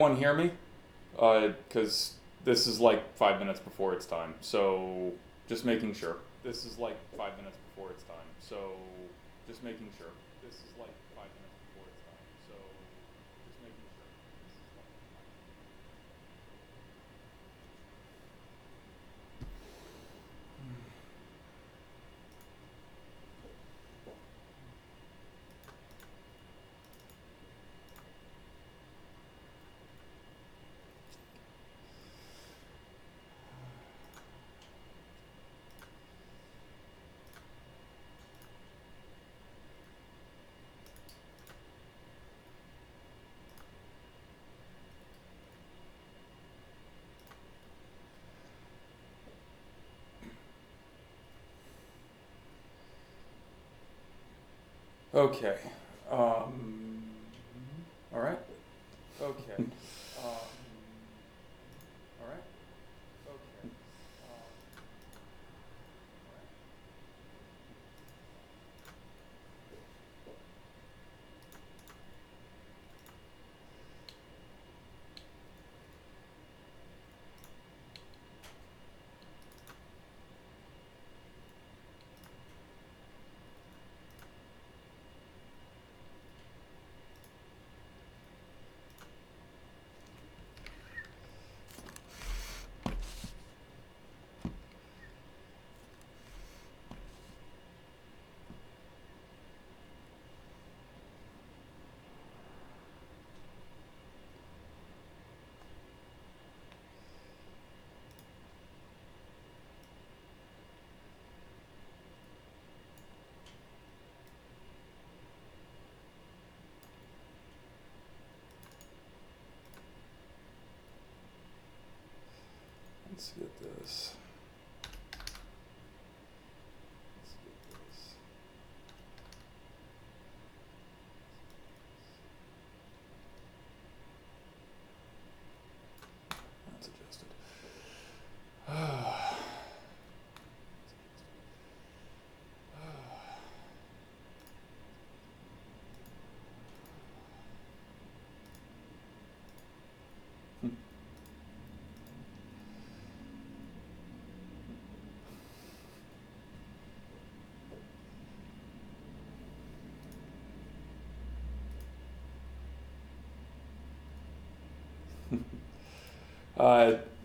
Anyone hear me? Because this is like 5 minutes before it's time. So just making sure. This is like 5 minutes before it's time. So just making sure. This is like 5 minutes before it's time. So just making sure. This is like 5 minutes. Okay. All right. Okay. All right. Okay. Let's get this. Let's get this. That's adjusted.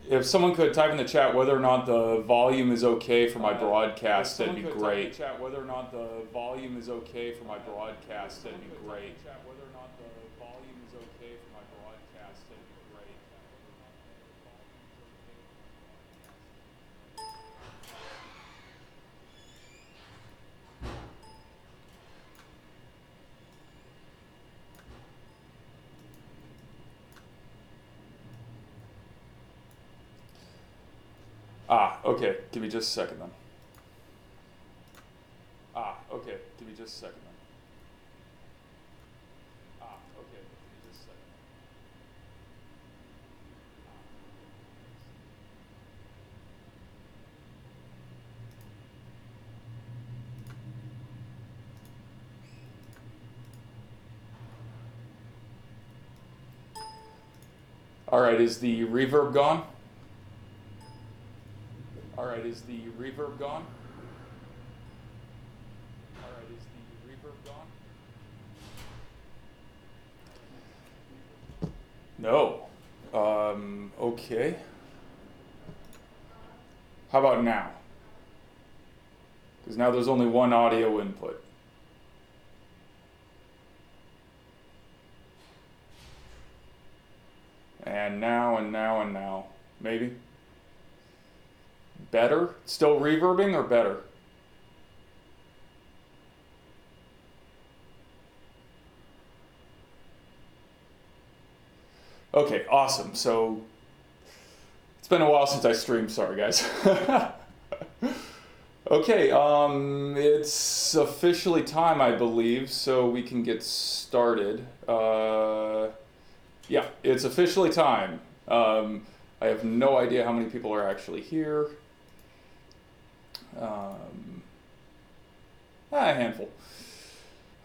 If someone could type in the chat whether or not the volume is okay for my broadcast, that'd be great. Chat whether or not the volume is okay for my broadcast, that'd be great. Chat whether or not the volume is okay for my broadcast, that'd be great. Okay. Give me just a second then. Okay. Give me just a second then. Okay. Give me just a second. All right. Is the reverb gone? All right. Is the reverb gone? All right. Is the reverb gone? No. Okay. How about now? Because now there's only one audio input. And now, and now, and now. Maybe? Better? Still reverbing or better? Okay, awesome. So it's been a while since I streamed. Sorry, guys. Okay, it's officially time, I believe, so we can get started. Yeah, it's officially time. I have no idea how many people are actually here. A handful.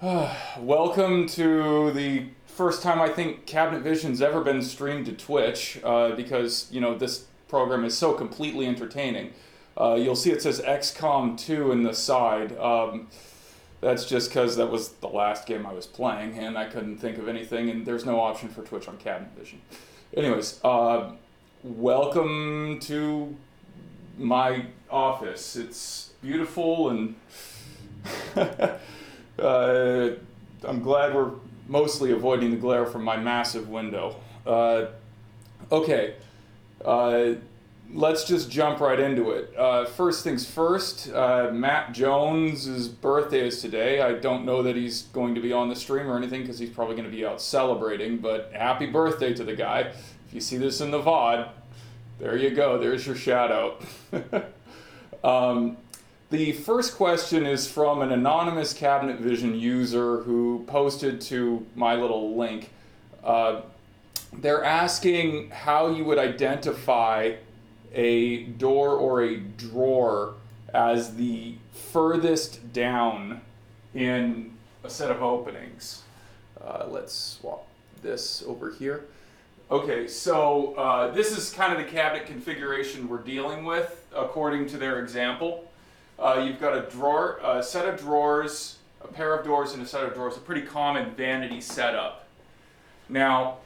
Welcome to the first time I think Cabinet Vision's ever been streamed to Twitch, because, you know, this program is so completely entertaining. You'll see it says XCOM 2 in the side. That's just because that was the last game I was playing, and I couldn't think of anything, and there's no option for Twitch on Cabinet Vision. Anyways, welcome to my office. It's beautiful, and I'm glad we're mostly avoiding the glare from my massive window. Okay, let's just jump right into it. First things first, Matt Jones' birthday is today. I don't know that he's going to be on the stream or anything because he's probably going to be out celebrating, but happy birthday to the guy. If you see this in the VOD, there you go, there's your shout out. The first question is from an anonymous Cabinet Vision user who posted to my little link. They're asking how you would identify a door or a drawer as the furthest down in a set of openings. Let's swap this over here. Okay, so this is kind of the cabinet configuration we're dealing with according to their example. You've got a drawer, a set of drawers, a pair of doors, and a set of drawers, a pretty common vanity setup. Now,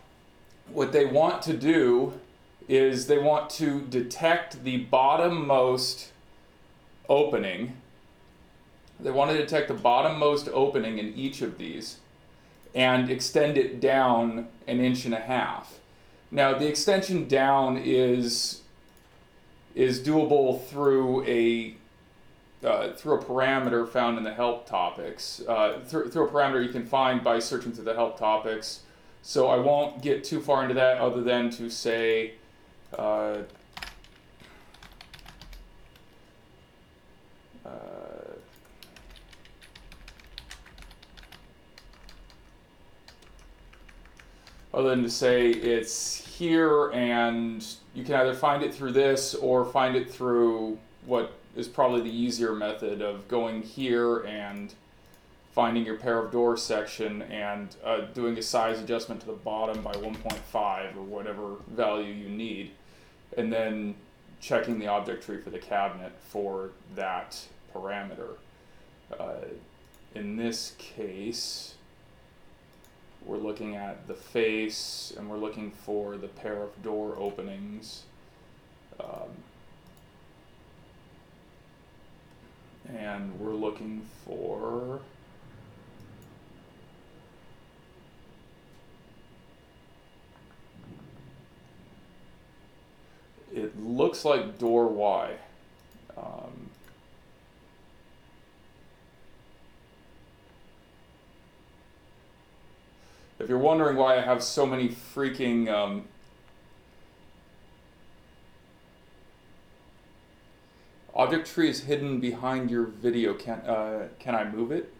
what they want to do is they want to detect the bottommost opening. They want to detect the bottommost opening in each of these and extend it down 1.5 inches. Now, the extension down is doable through a parameter found in the help topics, through a parameter you can find by searching through the help topics. So I won't get too far into that other than to say, it's here, and you can either find it through this or find it through what is probably the easier method of going here and finding your pair of doors section and doing a size adjustment to the bottom by 1.5 or whatever value you need, and then checking the object tree for the cabinet for that parameter. In this case, we're looking at the face and we're looking for the pair of door openings. And we're looking for it looks like door Y. If you're wondering why I have so many freaking object tree is hidden behind your video. Can I move it?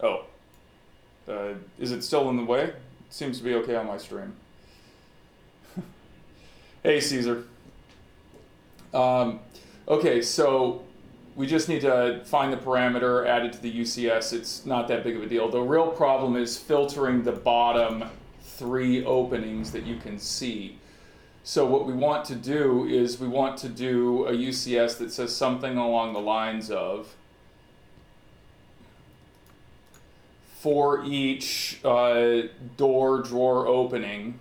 Oh. Is it still in the way? It seems to be okay on my stream. Hey, Caesar. Okay, so we just need to find the parameter, add it to the UCS. It's not that big of a deal. The real problem is filtering the bottom 3 openings that you can see. So what we want to do is we want to do a UCS that says something along the lines of, for each door drawer opening,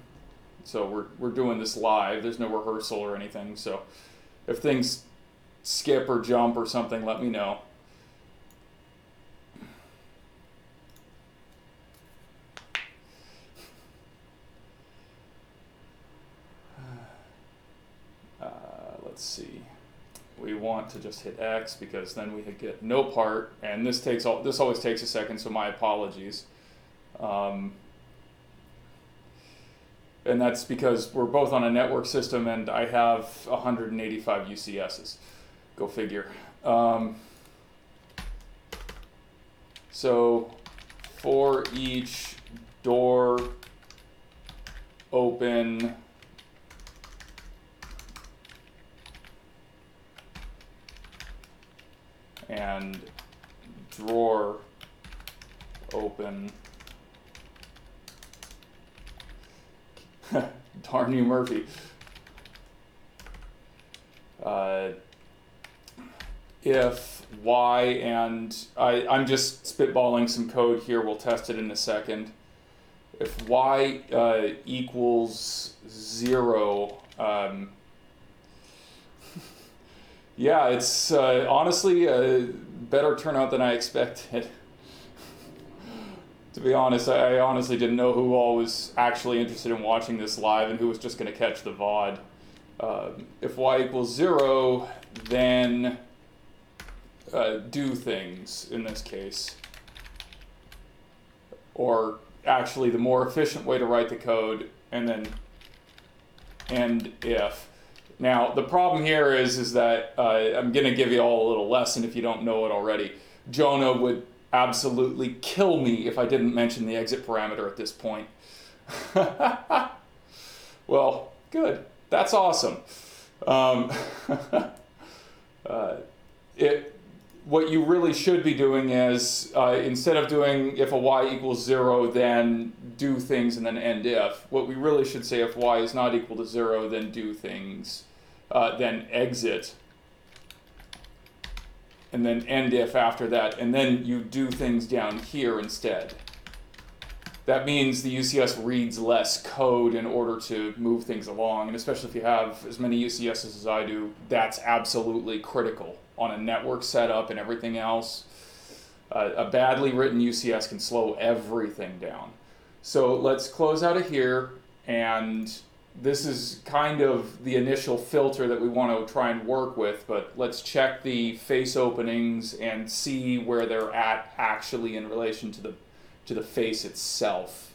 so we're doing this live, there's no rehearsal or anything, so if things skip or jump or something, let me know. Let's see. We want to just hit X because then we get no part, and this always takes a second, so my apologies. And that's because we're both on a network system and I have 185 UCSs. Go figure. So for each door open and Darn you, Murphy. If y and I'm just spitballing some code here, we'll test it in a second. If y equals 0, yeah, it's honestly a better turnout than I expected. To be honest, I honestly didn't know who all was actually interested in watching this live and who was just going to catch the VOD. If y equals 0, then do things in this case. Or actually, the more efficient way to write the code, and then end if. Now, the problem here is that I'm going to give you all a little lesson if you don't know it already. Jonah would absolutely kill me if I didn't mention the exit parameter at this point. Well, good. That's awesome. What you really should be doing is, instead of doing if a y equals 0, then do things and then end if, what we really should say, if y is not equal to 0, then do things, then exit, and then end if after that, and then you do things down here instead. That means the UCS reads less code in order to move things along, and especially if you have as many UCSs as I do, that's absolutely critical on a network setup and everything else. A badly written UCS can slow everything down. So let's close out of here, and this is kind of the initial filter that we want to try and work with, but let's check the face openings and see where they're at actually in relation to the face itself.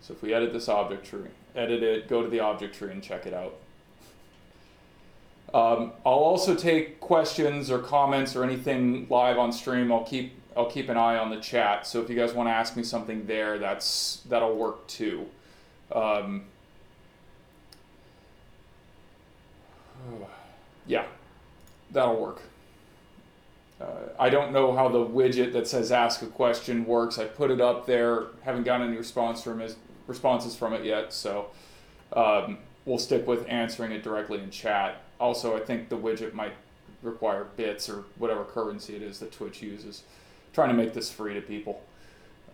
So if we edit this object tree, edit it, go to the object tree and check it out. I'll also take questions or comments or anything live on stream. I'll keep an eye on the chat. So if you guys want to ask me something there, that'll work too. Yeah, that'll work. I don't know how the widget that says ask a question works. I put it up there, haven't gotten any responses from it yet, so we'll stick with answering it directly in chat. Also, I think the widget might require bits or whatever currency it is that Twitch uses. Trying to make this free to people.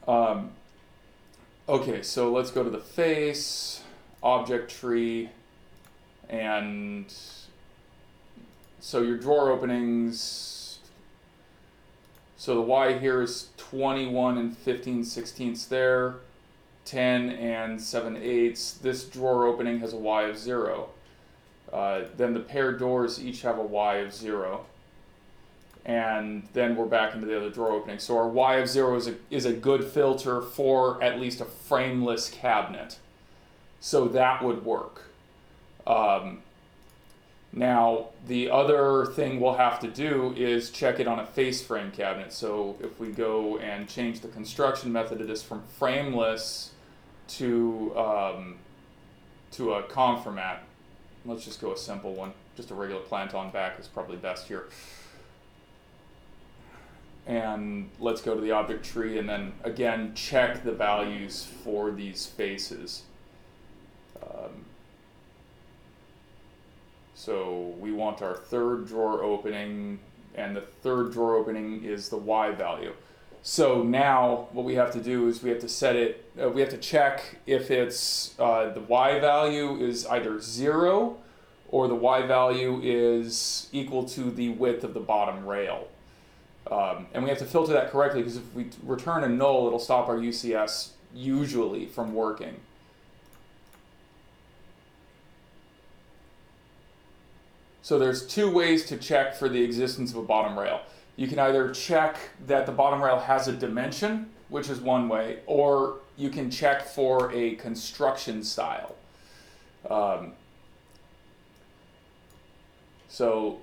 Okay, so let's go to the face, object tree, and so your drawer openings. So the Y here is 21 and 15/16 there, 10 and 7/8. This drawer opening has a Y of 0. Then the paired doors each have a Y of 0. And then we're back into the other drawer opening. So our Y of 0 is a good filter for at least a frameless cabinet. So that would work. Now, the other thing we'll have to do is check it on a face frame cabinet. So if we go and change the construction method of this from frameless to a COM format, let's just go a simple one. Just a regular plant on back is probably best here. And let's go to the object tree and then again check the values for these faces. So we want our third drawer opening, and the third drawer opening is the Y value. So now what we have to do is we have to set it, we have to check if it's the Y value is either 0 or the Y value is equal to the width of the bottom rail. And we have to filter that correctly, because if we return a null, it'll stop our UCS usually from working. So there's two ways to check for the existence of a bottom rail. You can either check that the bottom rail has a dimension, which is one way, or you can check for a construction style. So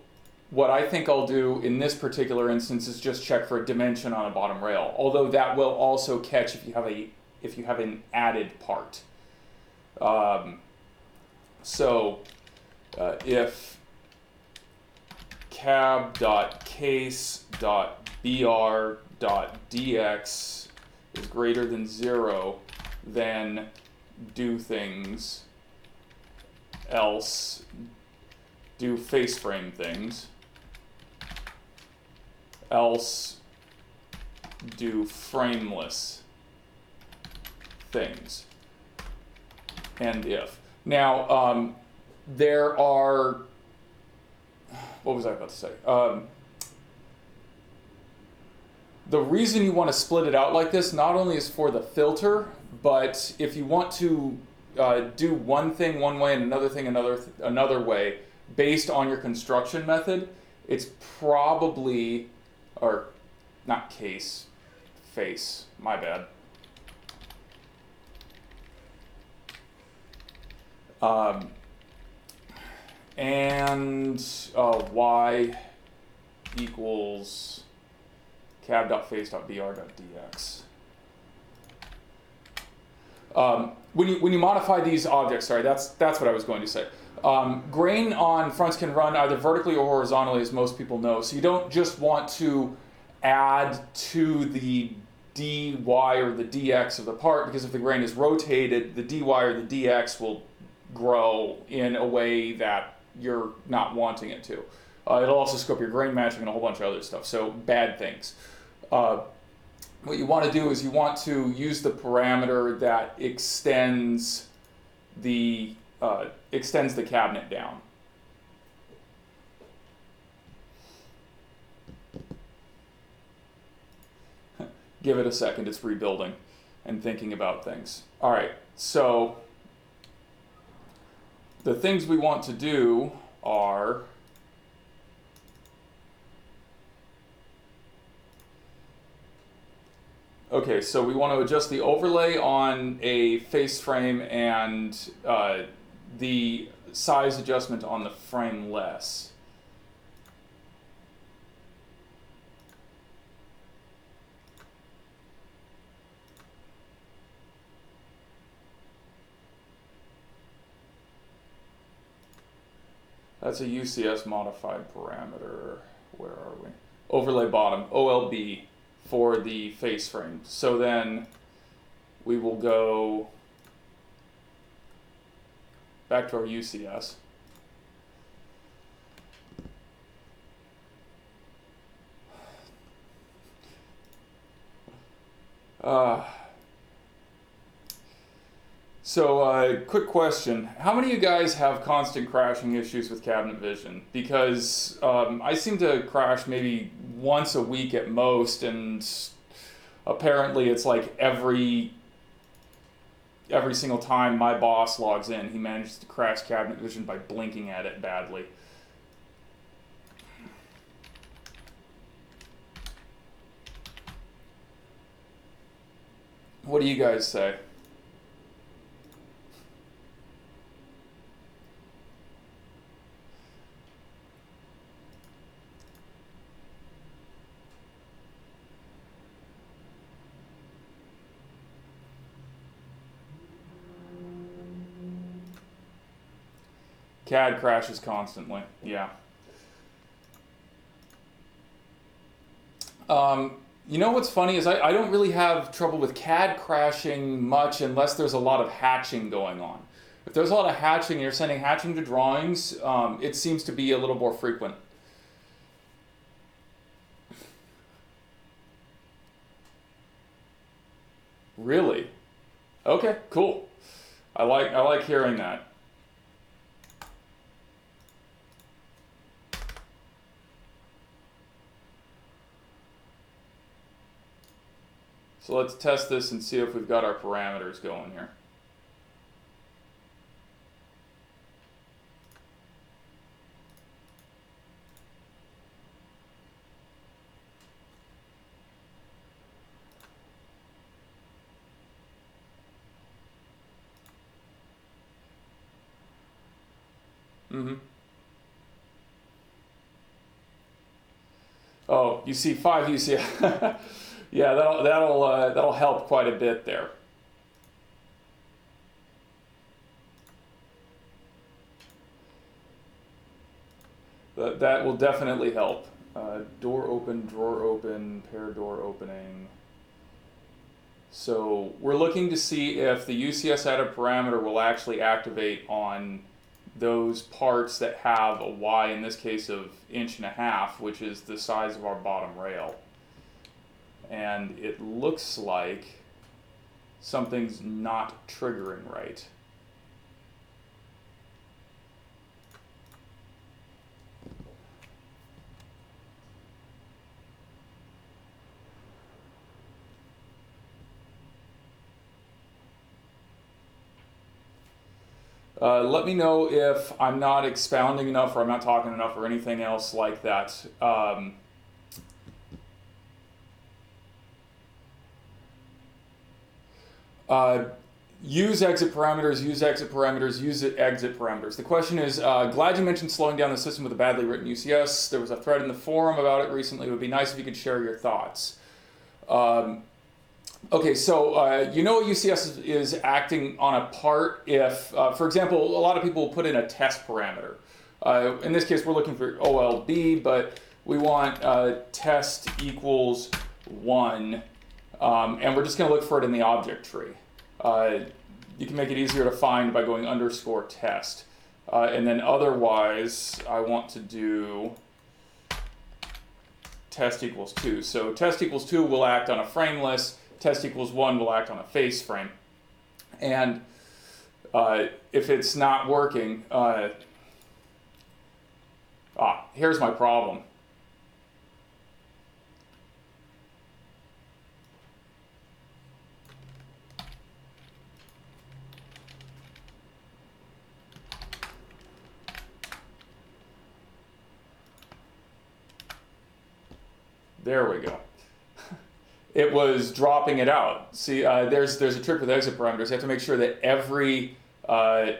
what I think I'll do in this particular instance is just check for a dimension on a bottom rail, although that will also catch if you have an added part. If cab.case.br.dx is greater than 0, then do things, else do face frame things, else do frameless things, and if. Now, there are, what was I about to say? The reason you want to split it out like this not only is for the filter, but if you want to do one thing one way and another thing another way based on your construction method, it's probably, or not face, my bad. And y equals cab.face.br.dx. When you modify these objects, sorry, that's what I was going to say. Grain on fronts can run either vertically or horizontally, as most people know. So you don't just want to add to the dy or the dx of the part, because if the grain is rotated, the dy or the dx will grow in a way that you're not wanting it to. It'll also screw up your grain matching and a whole bunch of other stuff, so bad things. What you want to do is you want to use the parameter that extends the cabinet down. Give it a second, it's rebuilding and thinking about things. All right, so the things we want to do are okay, so we want to adjust the overlay on a face frame and the size adjustment on the frameless. That's a UCS modified parameter. Where are we? Overlay bottom, OLB, for the face frame. So then we will go back to our UCS. Quick question. How many of you guys have constant crashing issues with Cabinet Vision? Because I seem to crash maybe once a week at most, and apparently it's like every single time my boss logs in, he manages to crash Cabinet Vision by blinking at it badly. What do you guys say? CAD crashes constantly, yeah. You know what's funny is I don't really have trouble with CAD crashing much unless there's a lot of hatching going on. If there's a lot of hatching and you're sending hatching to drawings, it seems to be a little more frequent. Really? Okay, cool. I like hearing that. So let's test this and see if we've got our parameters going here. Oh, you see 5 UCS. Yeah, that'll help quite a bit there. That will definitely help. Door open, drawer open, pair door opening, So we're looking to see if the UCS added parameter will actually activate on those parts that have a Y, in this case of 1.5 inches, which is the size of our bottom rail. And it looks like something's not triggering right. Let me know if I'm not expounding enough or I'm not talking enough or anything else like that. Use exit parameters, use exit parameters, use exit parameters. The question is, glad you mentioned slowing down the system with a badly written UCS. There was a thread in the forum about it recently. It would be nice if you could share your thoughts. Okay, so you know UCS is acting on a part if, for example, a lot of people will put in a test parameter. In this case, we're looking for OLB, but we want test equals 1, and we're just going to look for it in the object tree. You can make it easier to find by going underscore test. And then otherwise, I want to do test equals 2. So test equals 2 will act on a frameless. Test equals 1 will act on a face frame. And if it's not working, here's my problem. There we go. It was dropping it out. See, there's a trick with exit parameters. You have to make sure that every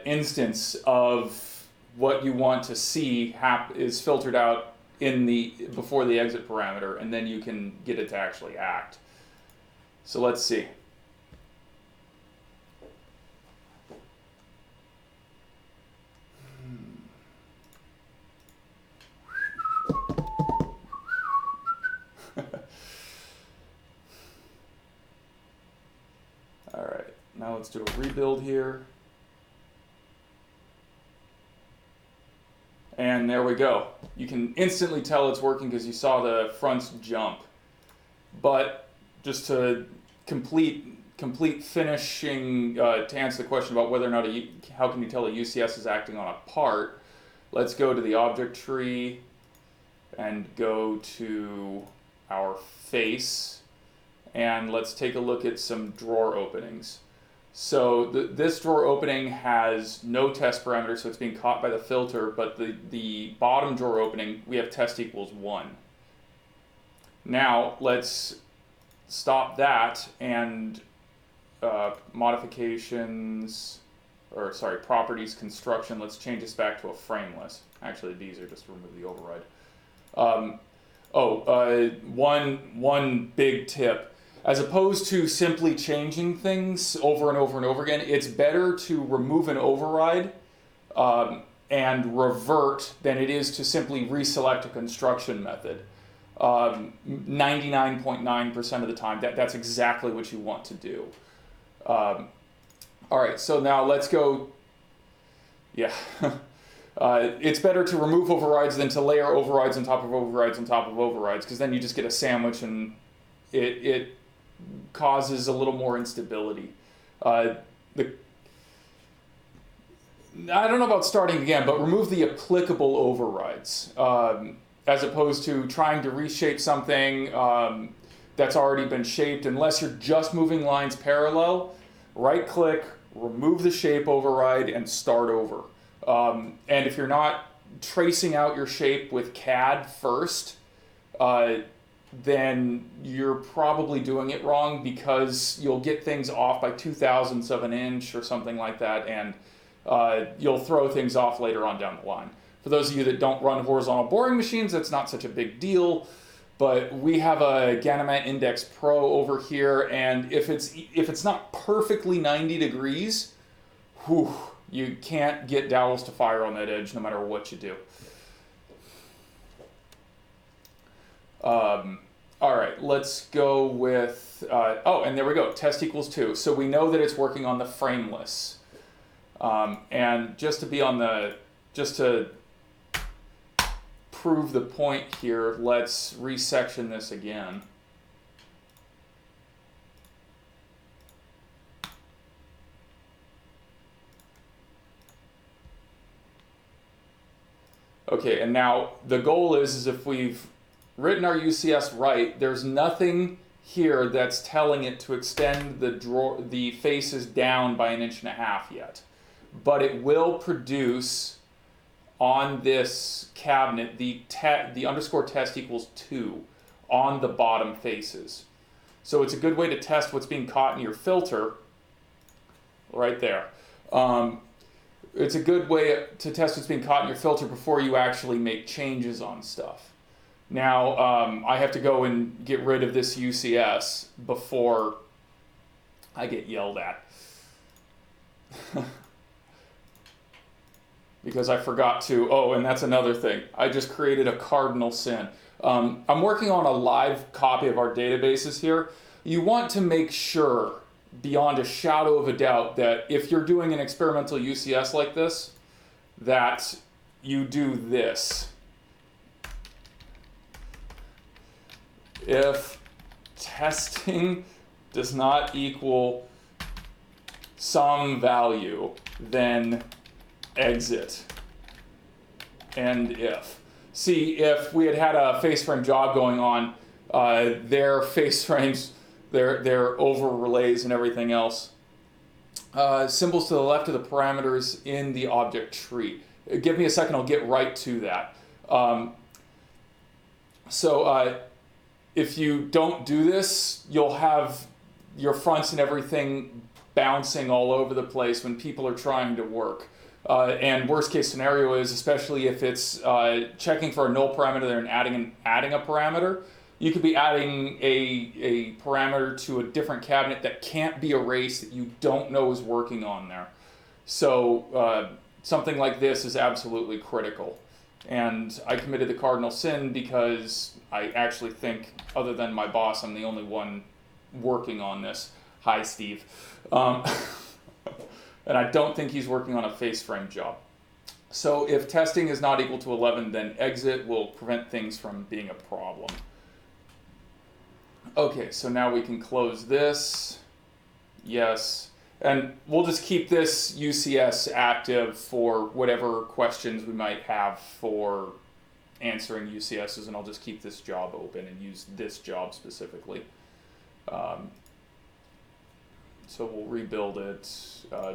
instance of what you want to see is filtered out before the exit parameter, and then you can get it to actually act. So let's see. All right, now let's do a rebuild here. And there we go. You can instantly tell it's working because you saw the fronts jump. But just to complete finishing, to answer the question about whether or not how can you tell a UCS is acting on a part, let's go to the object tree and go to our face. And let's take a look at some drawer openings. So this drawer opening has no test parameter, so it's being caught by the filter, but the bottom drawer opening, we have test equals 1. Now let's stop that and properties construction, let's change this back to a frameless. Actually, these are just to remove the override. One big tip. As opposed to simply changing things over and over and over again, it's better to remove an override and revert than it is to simply reselect a construction method. 99.9% of the time, that's exactly what you want to do. All right, so now let's go. Yeah. It's better to remove overrides than to layer overrides on top of overrides on top of overrides, because then you just get a sandwich and it causes a little more instability. I don't know about starting again, but remove the applicable overrides as opposed to trying to reshape something that's already been shaped. Unless you're just moving lines parallel, right click, remove the shape override and start over. And if you're not tracing out your shape with CAD first, then you're probably doing it wrong, because you'll get things off by 0.02 of an inch or something like that, and you'll throw things off later on down the line. For those of you that don't run horizontal boring machines, that's not such a big deal, but we have a Ganymed Index Pro over here, and if it's not perfectly 90 degrees, you can't get dowels to fire on that edge no matter what you do. All All right, let's go with, oh, and there we go, test equals 2. So we know that it's working on the frameless. And just to prove the point here, let's resection this again. Okay, and now the goal is if we've written our UCS right, there's nothing here that's telling it to extend the faces down by 1.5 inches yet. But it will produce on this cabinet the underscore test equals 2 on the bottom faces. So it's a good way to test what's being caught in your filter right there. It's a good way to test what's being caught in your filter before you actually make changes on stuff. Now, I have to go and get rid of this UCS before I get yelled at. Because I forgot to, oh, and that's another thing. I just created a cardinal sin. I'm working on a live copy of our databases here. You want to make sure, beyond a shadow of a doubt, that if you're doing an experimental UCS like this, that you do this. If testing does not equal some value, then exit. And if. See, if we had had a face frame job going on, their face frames, their over relays and everything else. Symbols to the left of the parameters in the object tree. Give me a second, I'll get right to that. If you don't do this, you'll have your fronts and everything bouncing all over the place when people are trying to work. And worst case scenario is, especially if it's checking for a null parameter and adding a parameter, you could be adding a parameter to a different cabinet that can't be erased that you don't know is working on there. So something like this is absolutely critical. And I committed the cardinal sin because I actually think, other than my boss, I'm the only one working on this. Hi, Steve. And I don't think he's working on a face frame job. So if testing is not equal to 11, then exit will prevent things from being a problem. Okay, so now we can close this. Yes. And we'll just keep this UCS active for whatever questions we might have for answering UCSs, and I'll just keep this job open and use this job specifically. So we'll rebuild it,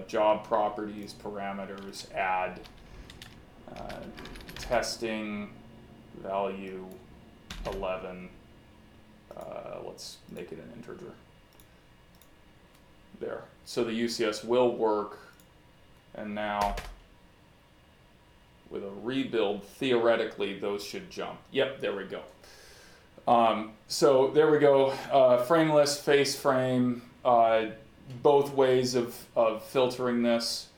job properties, parameters, add, testing, value, 11, let's make it an integer. There, so the UCS will work, and now with a rebuild, theoretically, those should jump. Yep, there we go. So there we go, frameless, face frame, both ways of filtering this.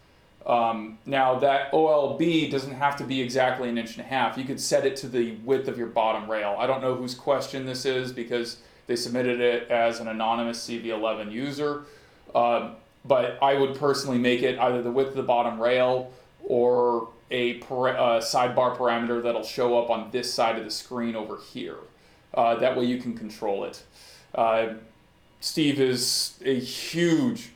Now that OLB doesn't have to be exactly 1.5 inches. You could set it to the width of your bottom rail. I don't know whose question this is because they submitted it as an anonymous CV11 user. But I would personally make it either the width of the bottom rail or a sidebar parameter that'll show up on this side of the screen over here. That way you can control it. Steve is a huge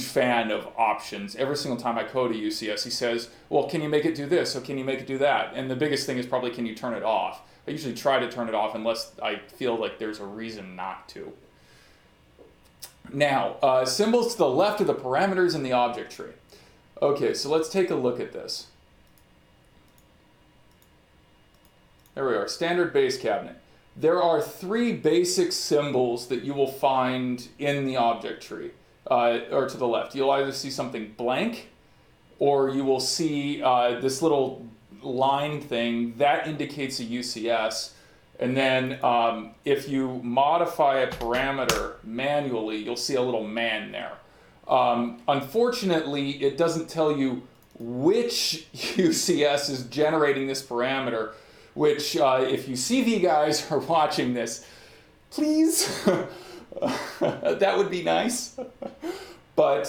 fan of options. Every single time I code a UCS, he says, well, can you make it do this? Or can you make it do that? And the biggest thing is probably, can you turn it off? I usually try to turn it off unless I feel like there's a reason not to. Now, symbols to the left of the parameters in the object tree. Okay, so let's take a look at this. There we are, standard base cabinet. There are 3 basic symbols that you will find in the object tree, or to the left. You'll either see something blank, or you will see this little line thing that indicates a UCS. And then if you modify a parameter manually, you'll see a little man there. Unfortunately, it doesn't tell you which UCS is generating this parameter, which if you CV guys are watching this, please, that would be nice. But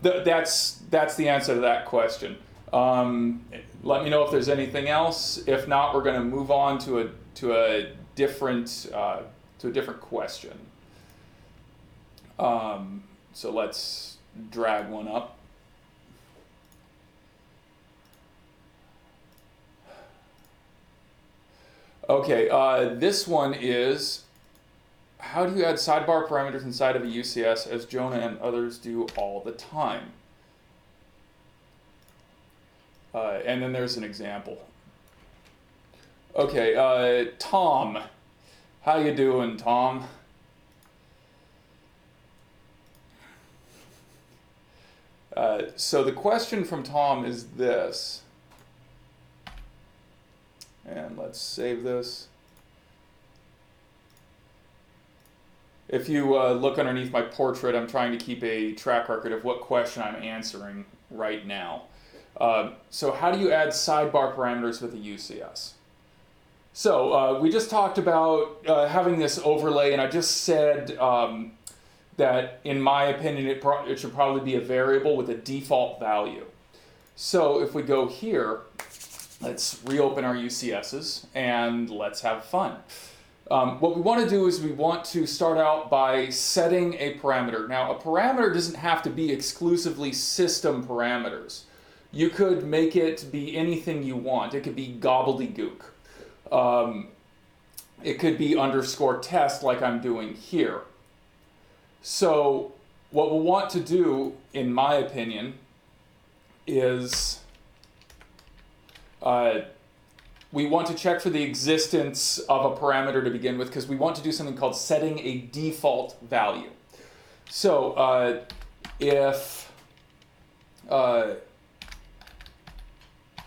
that's the answer to that question. Let me know if there's anything else. If not, we're going to move on to a different question. So let's drag one up. Okay, this one is, how do you add sidebar parameters inside of a UCS as Jonah and others do all the time? And then there's an example. Okay, Tom. How you doing, Tom? So the question from Tom is this. And let's save this. If you look underneath my portrait, I'm trying to keep a track record of what question I'm answering right now. So how do you add sidebar parameters with a UCS? So we just talked about having this overlay, and I just said that in my opinion it should probably be a variable with a default value. So if we go here, let's reopen our UCSs and let's have fun. What we want to do is we want to start out by setting a parameter. Now, a parameter doesn't have to be exclusively system parameters. You could make it be anything you want. It could be gobbledygook. It could be underscore test like I'm doing here. So what we'll want to do, in my opinion, is we want to check for the existence of a parameter to begin with, because we want to do something called setting a default value. So if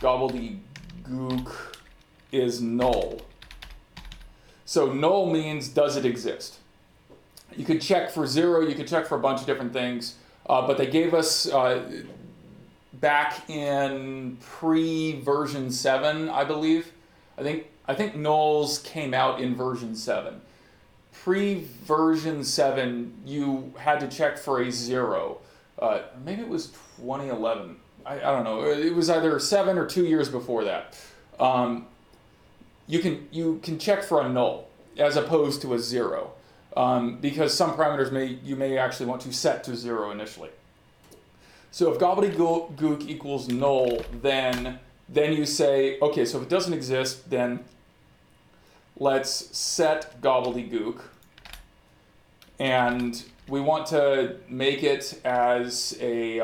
gobbledygook is null, so null means does it exist? You could check for 0, you could check for a bunch of different things, but they gave us back in pre-version 7, I believe. I think nulls came out in version 7. Pre-version 7, you had to check for a 0. Maybe it was 2011. I don't know. It was either 7 or 2 years before that. You can check for a null as opposed to a 0, because some parameters you may actually want to set to 0 initially. So if gobbledygook equals null, then you say, okay, so if it doesn't exist, then let's set gobbledygook. And we want to make it as a,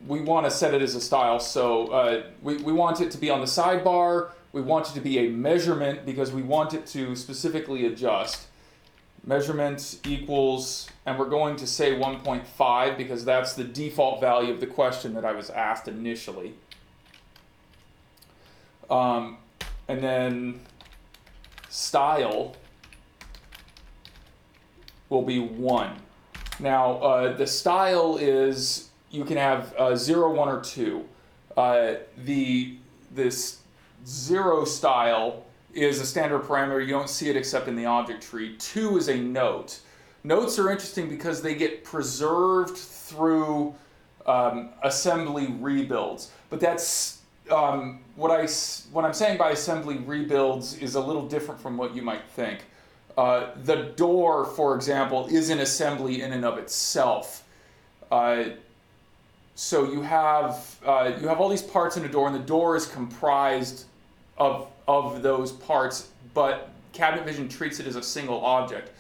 we want to set it as a style. So we want it to be on the sidebar. We want it to be a measurement because we want it to specifically adjust. Measurement equals, and we're going to say 1.5 because that's the default value of the question that I was asked initially. And then style will be 1. Now, the style is, you can have 0, 1, or 2. This 0 style is a standard parameter. You don't see it except in the object tree. 2 is a note. Notes are interesting because they get preserved through assembly rebuilds. But that's what I'm saying by assembly rebuilds is a little different from what you might think. The door, for example, is an assembly in and of itself. So you have all these parts in a door, and the door is comprised of those parts, but Cabinet Vision treats it as a single object.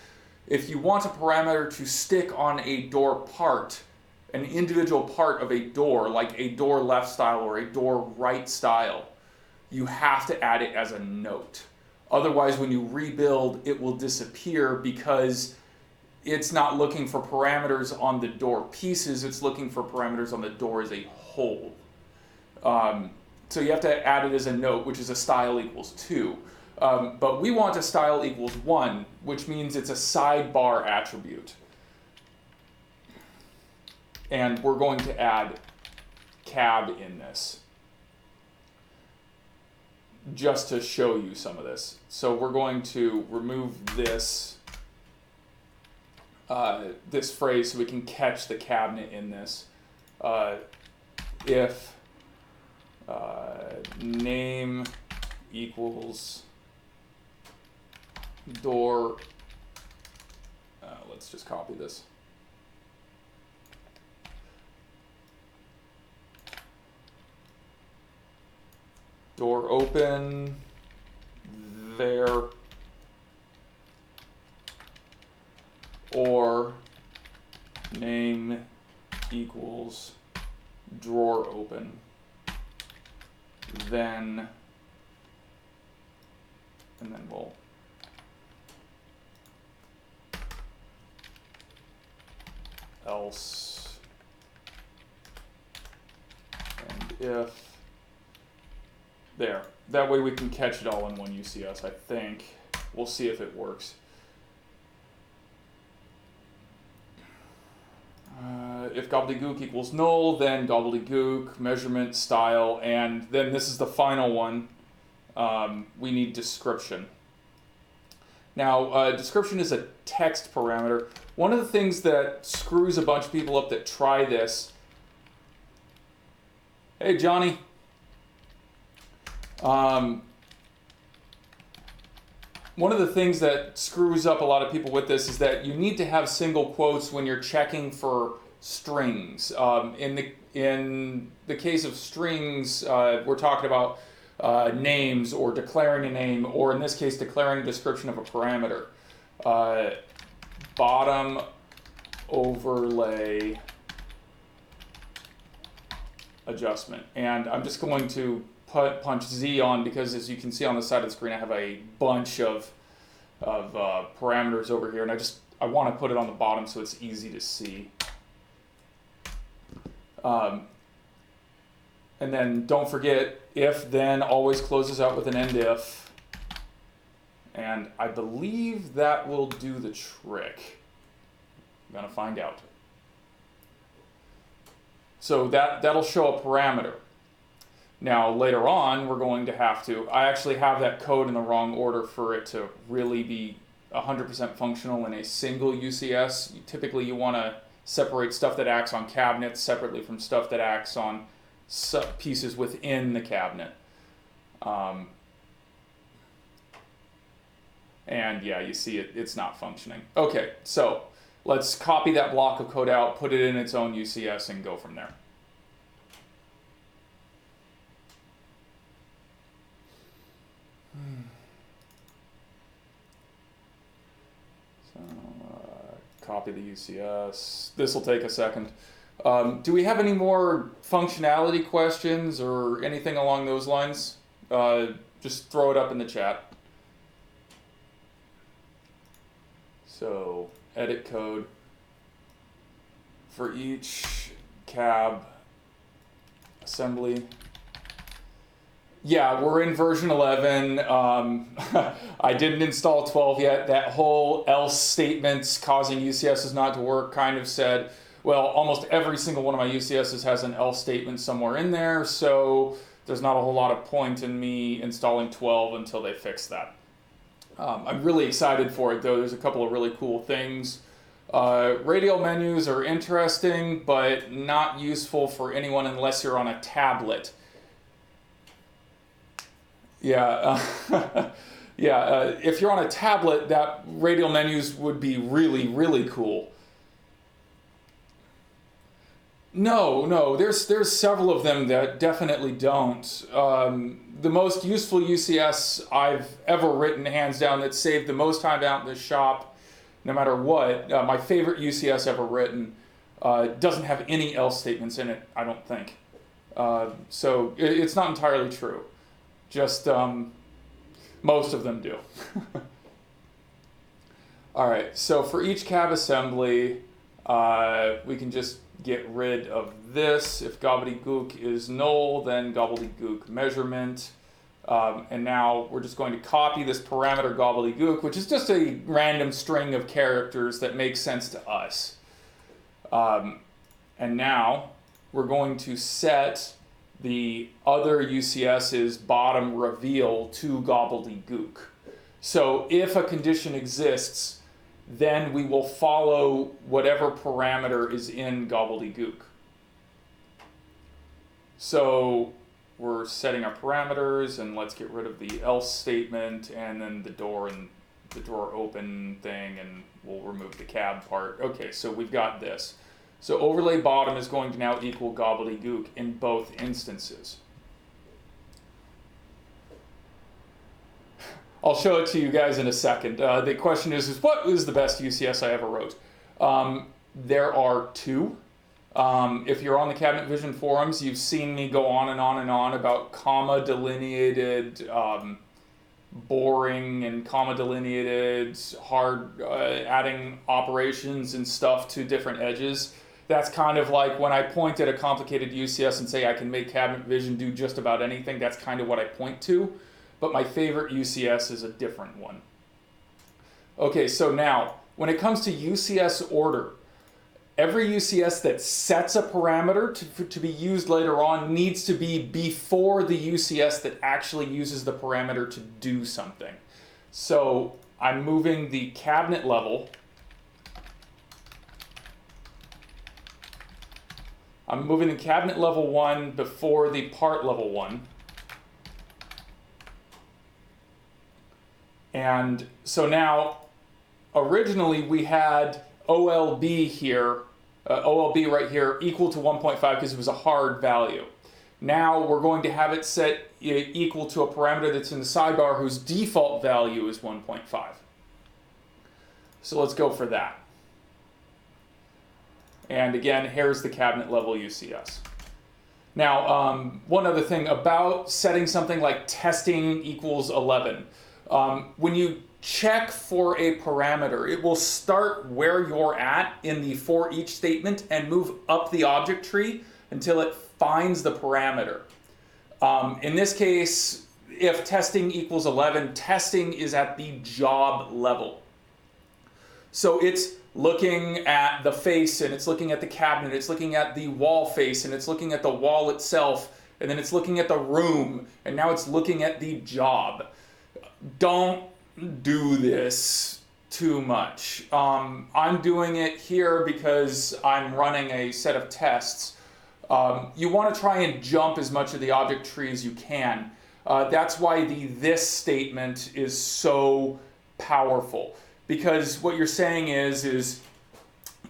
If you want a parameter to stick on a door part, an individual part of a door, like a door left style or a door right style, you have to add it as a note. Otherwise, when you rebuild, it will disappear because it's not looking for parameters on the door pieces, it's looking for parameters on the door as a whole. So you have to add it as a note, which is a style equals 2. But we want a style equals 1, which means it's a sidebar attribute. And we're going to add cab in this. just to show you some of this. So we're going to remove this this phrase so we can catch the cabinet in this. If name equals door, let's just copy this. Door open there, or name equals drawer open, then, and then we'll else, and if, there. That way we can catch it all in one UCS, I think. We'll see if it works. If gobbledygook equals null, then gobbledygook, measurement, style, and then this is the final one. We need description. Now, description is a text parameter. One of the things that screws a bunch of people up that try this. Hey, Johnny. One of the things that screws up a lot of people with this is that you need to have single quotes when you're checking for strings. In the case of strings, we're talking about names or declaring a name, or in this case, declaring a description of a parameter. Bottom overlay adjustment. And I'm just going to punch Z on because, as you can see on the side of the screen, I have a bunch of parameters over here, and I want to put it on the bottom so it's easy to see. And then don't forget, if then always closes out with an end if, and I believe that will do the trick. I'm gonna find out. So that'll show a parameter. Now, later on, we're going to have to, I actually have that code in the wrong order for it to really be 100% functional in a single UCS. Typically, you want to separate stuff that acts on cabinets separately from stuff that acts on pieces within the cabinet. And yeah, you see it's not functioning. Okay, so let's copy that block of code out, put it in its own UCS, and go from there. So, copy the UCS. This will take a second. Do we have any more functionality questions or anything along those lines? Just throw it up in the chat. So, edit code for each cab assembly. Yeah, we're in version 11. I didn't install 12 yet. That whole else statements causing UCSs not to work kind of said, well, almost every single one of my UCSs has an else statement somewhere in there, so there's not a whole lot of point in me installing 12 until they fix that. I'm really excited for it, though. There's a couple of really cool things. Radial menus are interesting, but not useful for anyone unless you're on a tablet. Yeah, if you're on a tablet, that radial menus would be really, really cool. No, there's several of them that definitely don't. The most useful UCS I've ever written, hands down, that saved the most time out in the shop, no matter what, my favorite UCS ever written, doesn't have any else statements in it, I don't think. So it's not entirely true. Just most of them do. All right, so for each cab assembly, we can just get rid of this. If gobbledygook is null, then gobbledygook measurement. And now we're just going to copy this parameter gobbledygook, which is just a random string of characters that makes sense to us. And now we're going to set The other UCS is bottom reveal to gobbledygook. So if a condition exists, then we will follow whatever parameter is in gobbledygook. So we're setting our parameters, and let's get rid of the else statement and then the door and the drawer open thing, and we'll remove the cab part. Okay, so we've got this. So overlay bottom is going to now equal gobbledygook in both instances. I'll show it to you guys in a second. The question is what is the best UCS I ever wrote? There are two. If you're on the Cabinet Vision forums, you've seen me go on and on and on about comma delineated, boring and comma delineated, hard adding operations and stuff to different edges. That's kind of like when I point at a complicated UCS and say I can make Cabinet Vision do just about anything, that's kind of what I point to. But my favorite UCS is a different one. Okay, so now, when it comes to UCS order, every UCS that sets a parameter to be used later on needs to be before the UCS that actually uses the parameter to do something. So I'm moving the cabinet level. I'm moving the cabinet level 1 before the part level 1. And so now, originally we had OLB here, OLB right here, equal to 1.5 because it was a hard value. Now we're going to have it set equal to a parameter that's in the sidebar whose default value is 1.5. So let's go for that. And again, here's the cabinet level UCS. Now, one other thing about setting something like testing equals 11. When you check for a parameter, it will start where you're at in the for each statement and move up the object tree until it finds the parameter. In this case, if testing equals 11, testing is at the job level. So it's looking at the face, and it's looking at the cabinet, it's looking at the wall face, and it's looking at the wall itself, and then it's looking at the room, and now it's looking at the job. Don't do this too much. I'm doing it here because I'm running a set of tests. You want to try and jump as much of the object tree as you can. That's why the this statement is so powerful. Because what you're saying is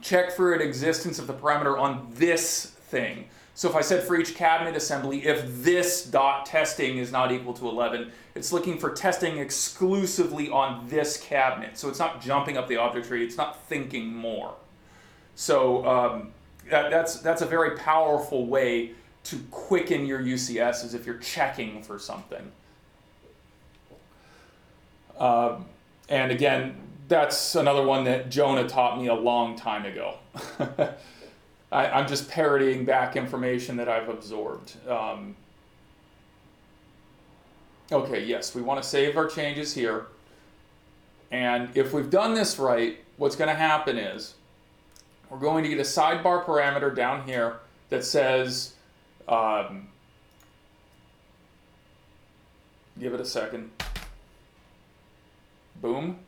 check for an existence of the parameter on this thing. So if I said for each cabinet assembly, if this dot testing is not equal to 11, it's looking for testing exclusively on this cabinet. So it's not jumping up the object tree, it's not thinking more. So that's a very powerful way to quicken your UCS, is if you're checking for something. And again, that's another one that Jonah taught me a long time ago. I'm just parodying back information that I've absorbed. Okay, yes, we want to save our changes here. And if we've done this right, what's going to happen is we're going to get a sidebar parameter down here that says, give it a second, boom,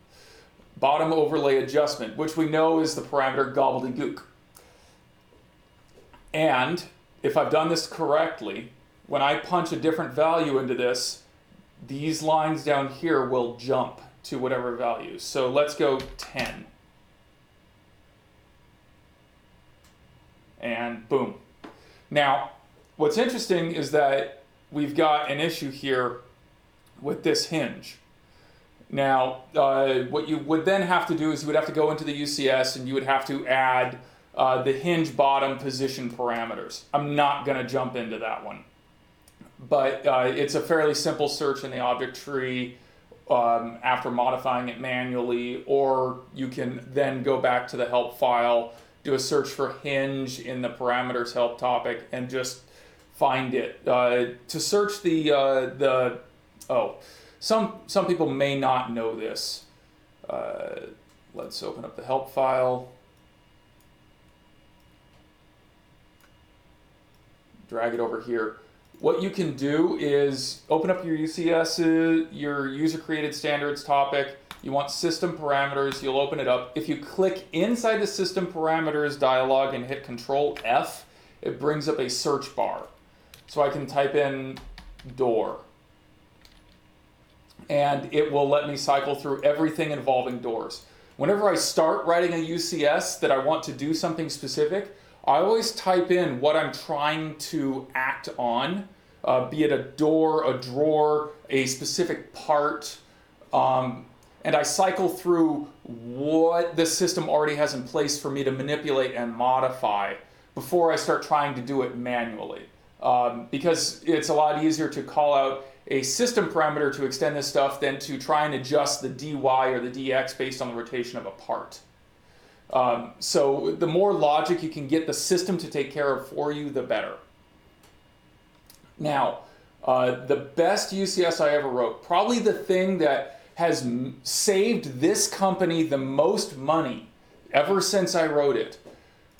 bottom overlay adjustment, which we know is the parameter gobbledygook. And if I've done this correctly, when I punch a different value into this, these lines down here will jump to whatever value. So let's go 10. And boom. Now, what's interesting is that we've got an issue here with this hinge. Now, what you would then have to do is you would have to go into the UCS and you would have to add the hinge bottom position parameters. I'm not going to jump into that one. But it's a fairly simple search in the object tree after modifying it manually, or you can then go back to the help file, do a search for hinge in the parameters help topic, and just find it. To search some people may not know this. Let's open up the help file. Drag it over here. what you can do is open up your UCS, your user created standards topic. You want system parameters, you'll open it up. If you click inside the system parameters dialog and hit Control F, it brings up a search bar. So I can type in door. And it will let me cycle through everything involving doors. Whenever I start writing a UCS that I want to do something specific, I always type in what I'm trying to act on, be it a door, a drawer, a specific part, and I cycle through what the system already has in place for me to manipulate and modify before I start trying to do it manually. Because it's a lot easier to call out a system parameter to extend this stuff than to try and adjust the dy or the dx based on the rotation of a part. So the more logic you can get the system to take care of for you, the better. Now, the best UCS I ever wrote, probably the thing that has saved this company the most money ever since I wrote it,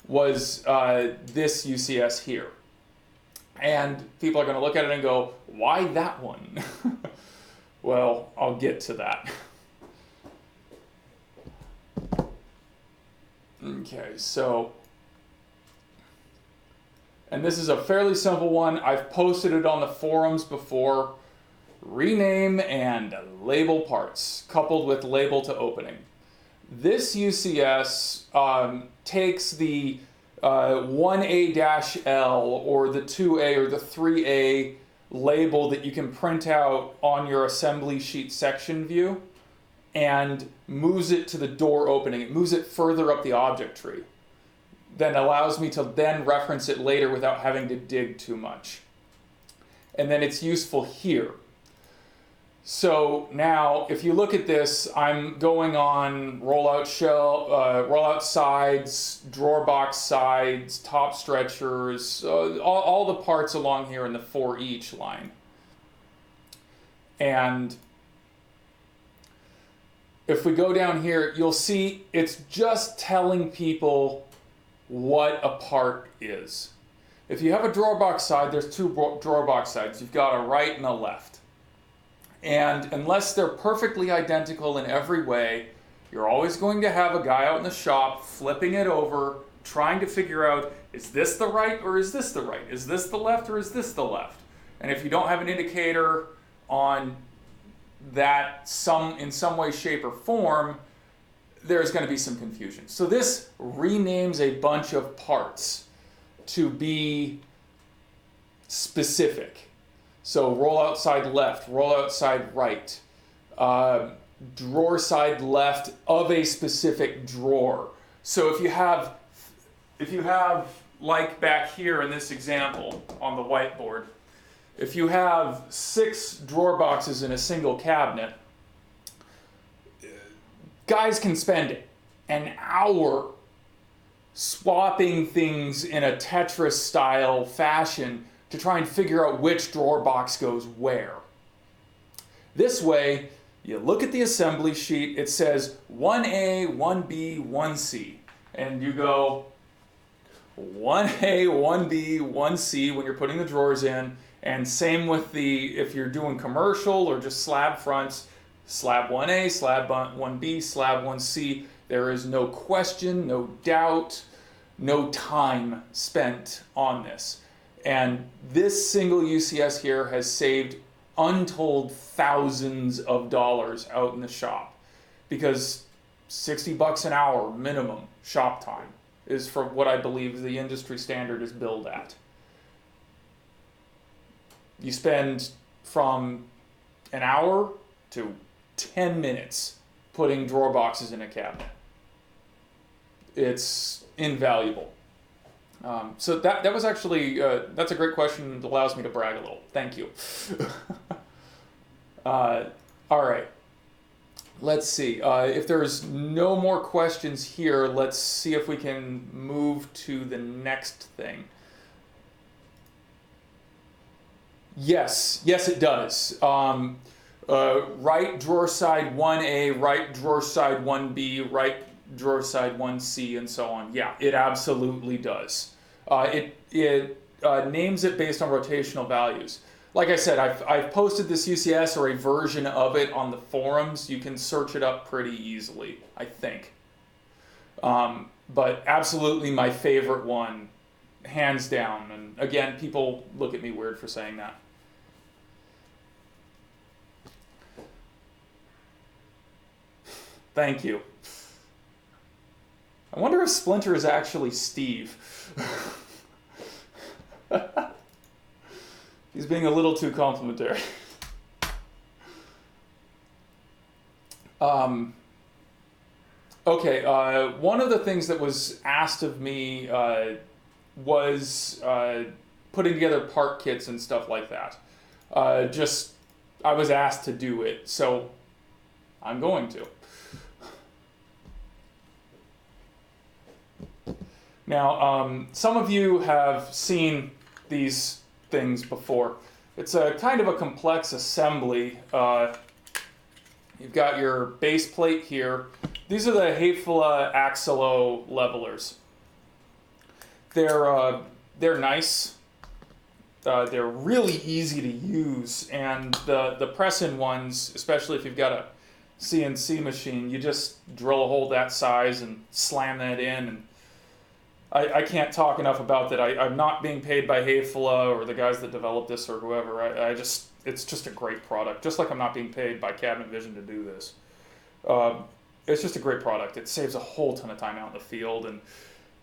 was this UCS here. And people are going to look at it and go, why that one? Well, I'll get to that. Okay, so, and this is a fairly simple one. I've posted it on the forums before. Rename and label parts, coupled with label to opening. This UCS takes the 1A-L or the 2A or the 3A label that you can print out on your assembly sheet section view and moves it to the door opening. It moves it further up the object tree. Then allows me to then reference it later without having to dig too much. And then it's useful here. So now, if you look at this, I'm going on rollout shell, rollout sides, drawer box sides, top stretchers, all the parts along here in the for each line. And if we go down here, you'll see it's just telling people what a part is. If you have a drawer box side, there's two drawer box sides. You've got a right and a left. And unless they're perfectly identical in every way, you're always going to have a guy out in the shop flipping it over, trying to figure out, is this the right or is this the right? Is this the left or is this the left? And if you don't have an indicator on that in some way, shape, or form, there's going to be some confusion. So this renames a bunch of parts to be specific. So roll outside left, roll outside right, drawer side left of a specific drawer. So if you have like back here in this example on the whiteboard, if you have 6 drawer boxes in a single cabinet, guys can spend an hour swapping things in a Tetris style fashion to try and figure out which drawer box goes where. This way, you look at the assembly sheet, it says 1A, 1B, 1C, and you go 1A, 1B, 1C when you're putting the drawers in, and same with if you're doing commercial or just slab fronts, slab 1A, slab 1B, slab 1C. There is no question, no doubt, no time spent on this. And this single UCS here has saved untold thousands of dollars out in the shop, because $60 an hour minimum shop time is for what I believe the industry standard is billed at. You spend from an hour to 10 minutes putting drawer boxes in a cabinet. It's invaluable. So that was actually, that's a great question. It allows me to brag a little. Thank you. All right. Let's see. If there's no more questions here, let's see if we can move to the next thing. Yes, it does. Right drawer side 1A, right drawer side 1B, right drawer side 1C, and so on. Yeah, it absolutely does. It names it based on rotational values. Like I said, I've posted this UCS or a version of it on the forums. You can search it up pretty easily, I think. But absolutely my favorite one, hands down. And again, people look at me weird for saying that. Thank you. I wonder if Splinter is actually Steve. He's being a little too complimentary. Okay, one of the things that was asked of me was putting together part kits and stuff like that. I was asked to do it, so I'm going to. Now, some of you have seen these things before. It's a kind of a complex assembly. You've got your base plate here. These are the Häfele Axelo levelers. They're nice. They're really easy to use, and the press-in ones, especially if you've got a CNC machine, you just drill a hole that size and slam that in. And I can't talk enough about that. I'm not being paid by Häfele or the guys that developed this or whoever. It's just a great product. Just like I'm not being paid by Cabinet Vision to do this. It's just a great product. It saves a whole ton of time out in the field and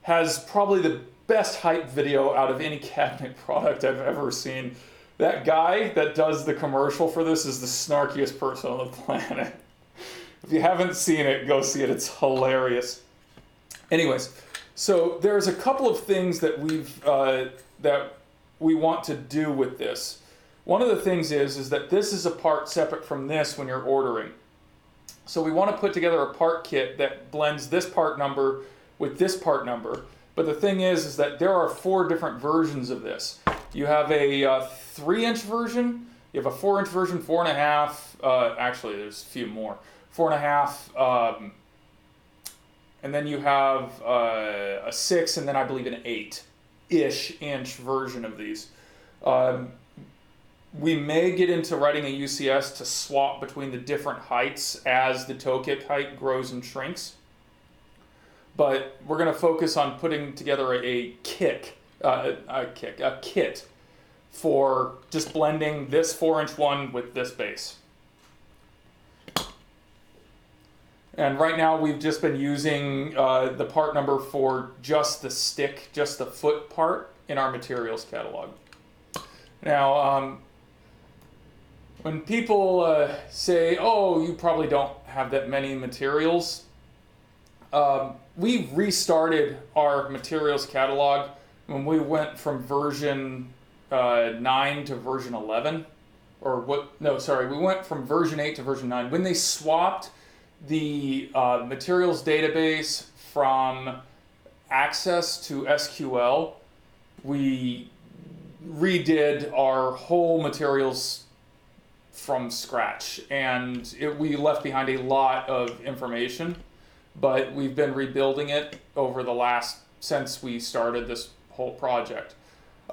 has probably the best hype video out of any cabinet product I've ever seen. That guy that does the commercial for this is the snarkiest person on the planet. If you haven't seen it, go see it. It's hilarious. Anyways, so there's a couple of things that we want to do with this. One of the things is that this is a part separate from this when you're ordering. So we want to put together a part kit that blends this part number with this part number. But the thing is that there are 4 different versions of this. You have a 3-inch version, you have a 4-inch version, 4.5, actually there's a few more, 4.5, and then you have a 6, and then I believe an 8-ish inch version of these. We may get into writing a UCS to swap between the different heights as the toe kick height grows and shrinks. But we're going to focus on putting together a kit for just blending this 4-inch one with this base. And right now we've just been using the part number for just the stick, just the foot part in our materials catalog. Now, when people say, oh, you probably don't have that many materials, we restarted our materials catalog when we went from version 9 to version 11. We went from version 8 to version 9. When they swapped the materials database from Access to SQL, we redid our whole materials from scratch, and we left behind a lot of information, but we've been rebuilding it over since we started this whole project.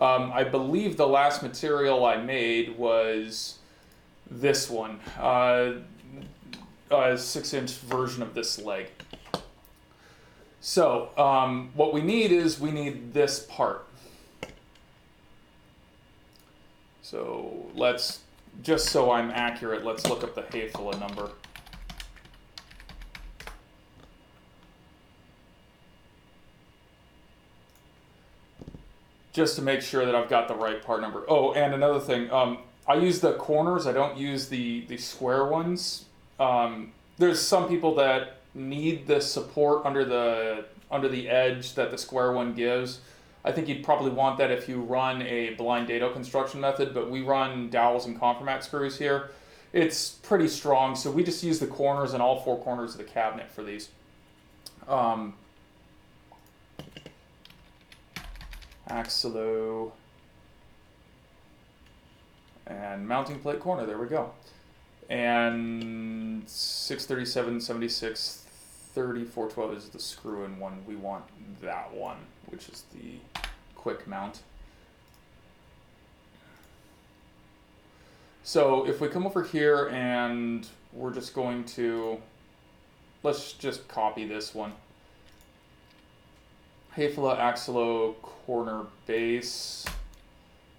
I believe the last material I made was this one, a 6-inch version of this leg. So what we need this part. So just so I'm accurate, let's look up the Häfele number. Just to make sure that I've got the right part number. Oh, and another thing, I use the corners, I don't use the square ones. There's some people that need the support under the edge that the square one gives. I think you'd probably want that if you run a blind dado construction method, but we run dowels and Compromat screws here. It's pretty strong, so we just use the corners and all 4 corners of the cabinet for these. Axelo and mounting plate corner, there we go. And 637, 76, 30, 412 is the screw-in one. We want that one, which is the quick mount. So if we come over here and we're just going to, let's just copy this one. Hafele Axelo corner base,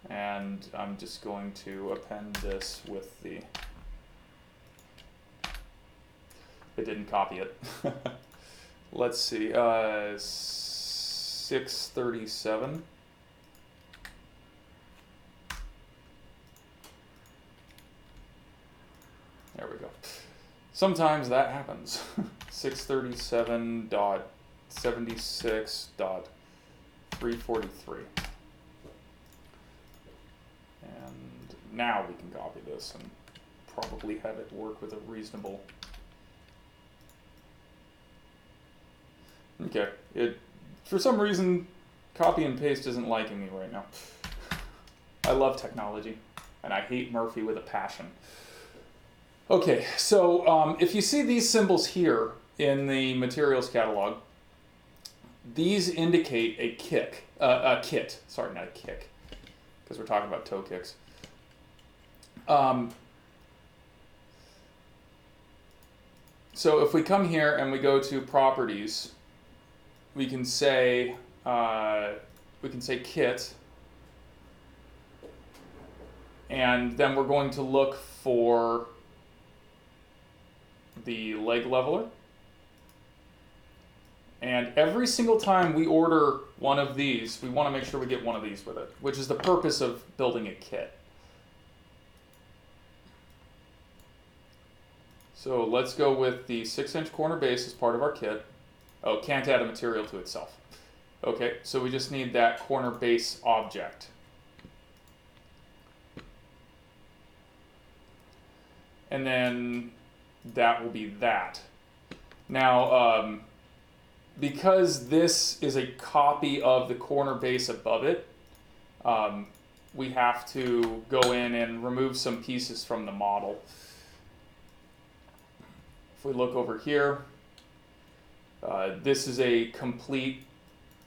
and I'm just going to append this with the, it didn't copy it. Let's see, 637. There we go. Sometimes that happens. 637.76.343. And now we can copy this and probably have it work with a reasonable. Okay, it for some reason copy and paste isn't liking me right now. I love technology and I hate Murphy with a passion. Okay, so if you see these symbols here in the materials catalog, these indicate a kit, sorry, not a kick, because we're talking about toe kicks. So if we come here and we go to properties, we can say kit, and then we're going to look for the leg leveler. And every single time we order one of these, we want to make sure we get one of these with it, which is the purpose of building a kit. So let's go with the 6-inch corner base as part of our kit. Oh, can't add a material to itself. Okay, so we just need that corner base object. And then that will be that. Now, because this is a copy of the corner base above it, we have to go in and remove some pieces from the model. If we look over here, this is a complete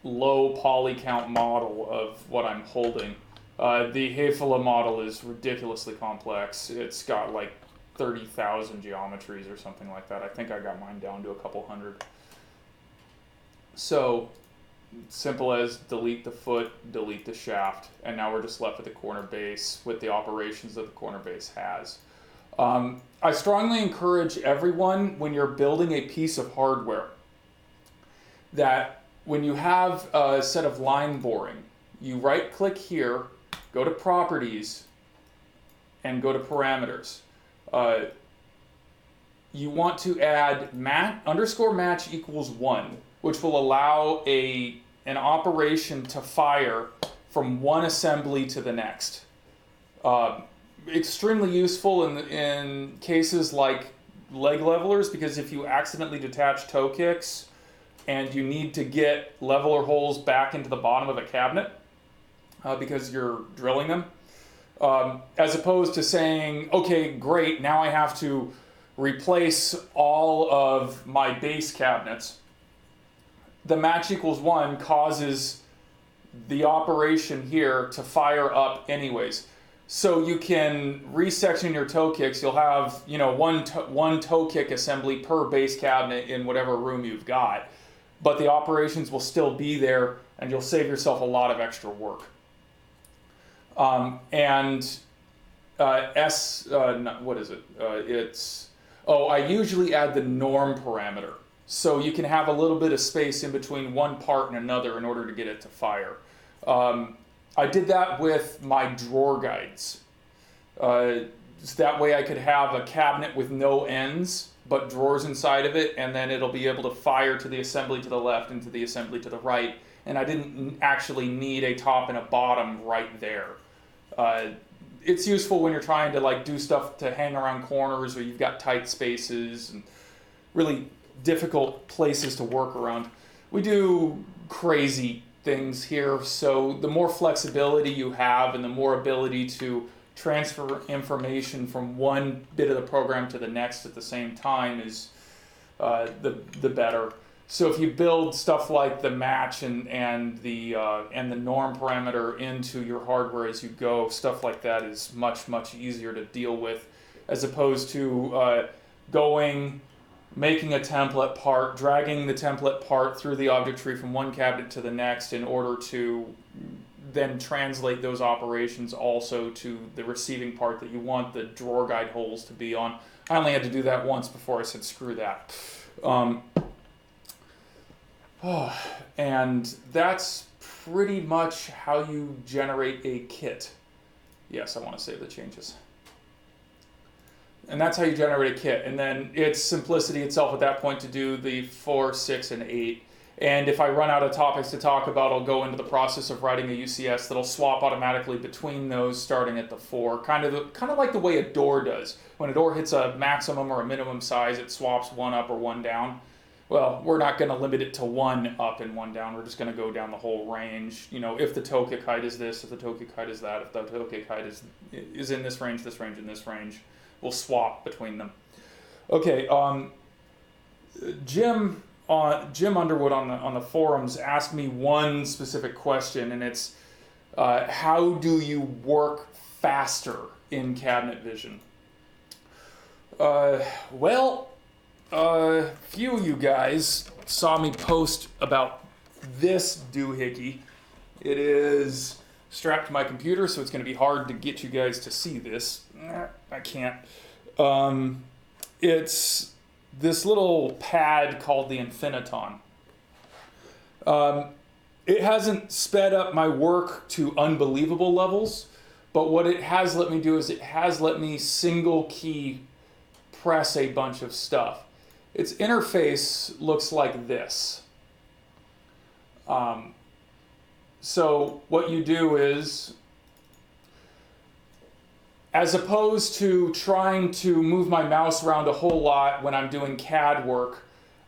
low poly count model of what I'm holding. The Hafele model is ridiculously complex. It's got like 30,000 geometries or something like that. I think I got mine down to a couple hundred. So simple as delete the foot, delete the shaft, and now we're just left with the corner base with the operations that the corner base has. I strongly encourage everyone, when you're building a piece of hardware, that when you have a set of line boring, you right click here, go to properties, and go to parameters. You want to add _match equals 1, which will allow an operation to fire from one assembly to the next. Extremely useful in cases like leg levelers, because if you accidentally detach toe kicks and you need to get leveler holes back into the bottom of a cabinet because you're drilling them, as opposed to saying, okay, great, now I have to replace all of my base cabinets. The match equals 1 causes the operation here to fire up anyways. So you can resection your toe kicks. You'll have, you know, one toe kick assembly per base cabinet in whatever room you've got, but the operations will still be there, and you'll save yourself a lot of extra work. What is it? I usually add the norm parameter. So you can have a little bit of space in between one part and another in order to get it to fire. I did that with my drawer guides. So that way I could have a cabinet with no ends, but drawers inside of it, and then it'll be able to fire to the assembly to the left and to the assembly to the right. And I didn't actually need a top and a bottom right there. It's useful when you're trying to like do stuff to hang around corners, or you've got tight spaces and really difficult places to work around. We do crazy things here, so the more flexibility you have and the more ability to transfer information from one bit of the program to the next at the same time is the better. So if you build stuff like the match and the norm parameter into your hardware as you go, stuff like that is much easier to deal with, as opposed to making a template part, dragging the template part through the object tree from one cabinet to the next in order to then translate those operations also to the receiving part that you want the drawer guide holes to be on. I only had to do that once before I said screw that. And that's pretty much how you generate a kit. Yes, I want to save the changes. And that's how you generate a kit. And then it's simplicity itself at that point to do the 4, 6, and 8. And if I run out of topics to talk about, I'll go into the process of writing a UCS that'll swap automatically between those starting at the 4. Kind of like the way a door does. When a door hits a maximum or a minimum size, it swaps 1 up or 1 down. Well, we're not going to limit it to 1 up and 1 down. We're just going to go down the whole range. You know, if the tokic height is this, if the tokic height is that, if the tokic height is in this range, and this range, we'll swap between them. Okay, Jim Underwood on the forums asked me one specific question, and it's how do you work faster in Cabinet Vision? Few of you guys saw me post about this doohickey. It is strapped to my computer, so it's going to be hard to get you guys to see this. I can't. It's this little pad called the Infiniton. It hasn't sped up my work to unbelievable levels, but what it has let me do is it has let me single key press a bunch of stuff. Its interface looks like this. So what you do is, as opposed to trying to move my mouse around a whole lot when I'm doing CAD work,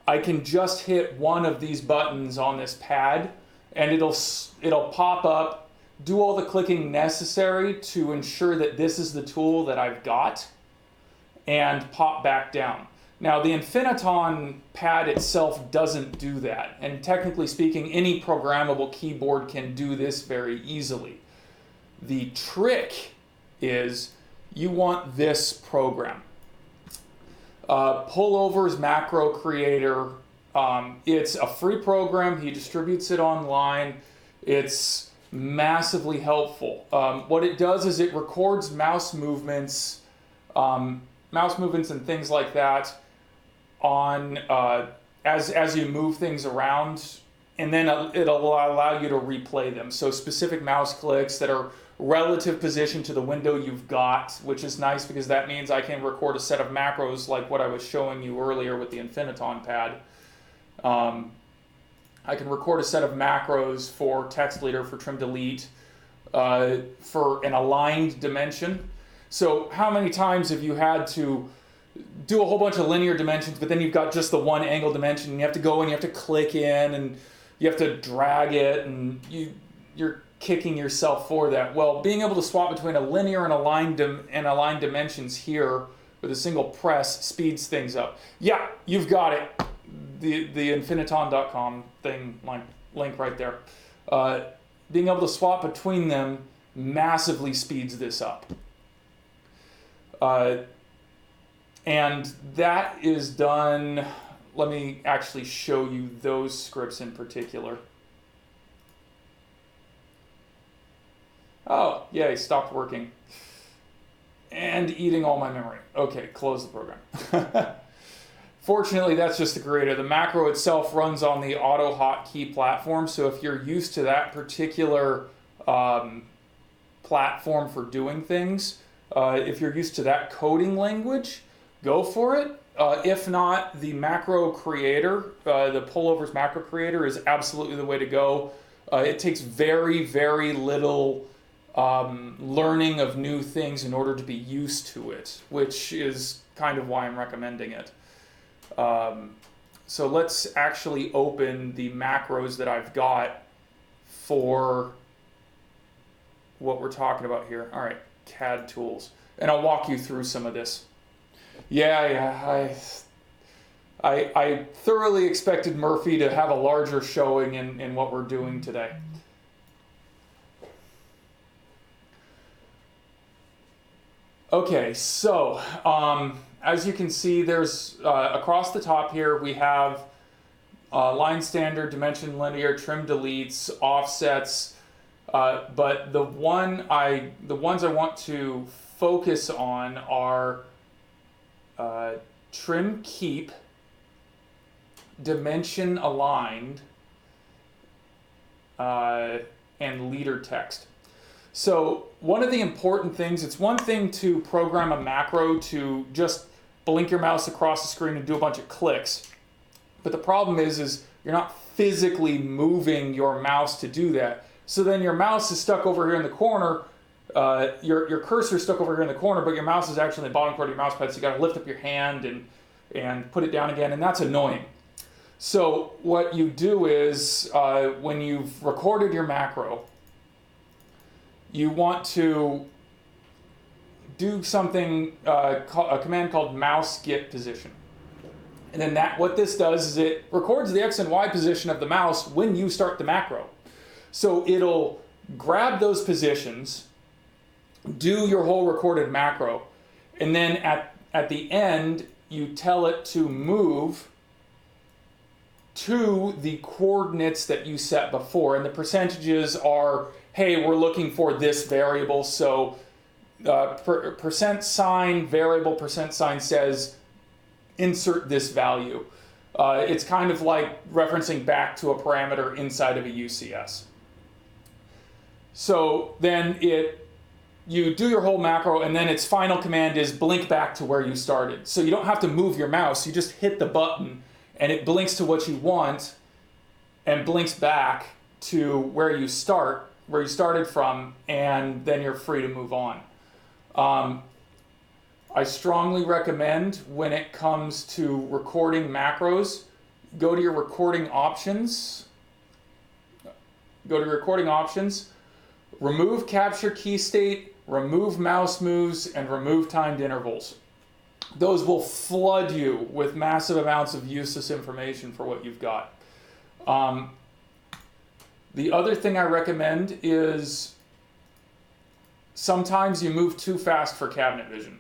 I can just hit one of these buttons on this pad and it'll pop up, do all the clicking necessary to ensure that this is the tool that I've got, and pop back down. Now, the Infiniton pad itself doesn't do that, and technically speaking, any programmable keyboard can do this very easily. The trick is you want this program. Pullover's Macro Creator. It's a free program. He distributes it online. It's massively helpful. What it does is it records mouse movements and things like that on as you move things around, and then it'll allow you to replay them. So specific mouse clicks that are relative position to the window you've got, which is nice because that means I can record a set of macros like what I was showing you earlier with the Infiniton pad. I can record a set of macros for text leader, for trim delete, for an aligned dimension. So how many times have you had to do a whole bunch of linear dimensions, but then you've got just the one angle dimension, and you have to go and you have to click in and you have to drag it, and you're kicking yourself for that. Well, being able to swap between a linear and aligned dimensions here with a single press speeds things up. Yeah, you've got it. The infiniton.com thing, link right there. Being able to swap between them massively speeds this up. And that is done. Let me actually show you those scripts in particular. Oh, yay, stopped working. And eating all my memory. Okay, close the program. Fortunately, that's just the creator. The macro itself runs on the AutoHotkey platform, so if you're used to that particular platform for doing things, if you're used to that coding language, go for it. If not, the macro creator, the Pullover's macro creator is absolutely the way to go. It takes very, very little learning of new things in order to be used to it, which is kind of why I'm recommending it. So let's actually open the macros that I've got for what we're talking about here. All right, CAD tools. And I'll walk you through some of this. Yeah, I thoroughly expected Murphy to have a larger showing in what we're doing today. Okay, so as you can see, there's across the top here we have line standard, dimension linear, trim deletes, offsets, but the ones I want to focus on are trim keep, dimension aligned, and leader text. So one of the important things, it's one thing to program a macro to just blink your mouse across the screen and do a bunch of clicks. But the problem is you're not physically moving your mouse to do that. So then your mouse is stuck over here in the corner, your cursor is stuck over here in the corner, but your mouse is actually in the bottom part of your mouse pad, so you gotta lift up your hand and put it down again, and that's annoying. So what you do is, when you've recorded your macro, you want to do something, a command called mouse get position. And then what this does is it records the X and Y position of the mouse when you start the macro. So it'll grab those positions, do your whole recorded macro, and then at the end, you tell it to move to the coordinates that you set before. And the percentages are, hey, we're looking for this variable. So percent sign, variable percent sign says, insert this value. It's kind of like referencing back to a parameter inside of a UCS. So then you do your whole macro, and then its final command is blink back to where you started. So you don't have to move your mouse, you just hit the button and it blinks to what you want and blinks back to where you started from, and then you're free to move on. I strongly recommend, when it comes to recording macros, go to your recording options. Remove capture key state, remove mouse moves, and remove timed intervals. Those will flood you with massive amounts of useless information for what you've got. The other thing I recommend is sometimes you move too fast for cabinet vision.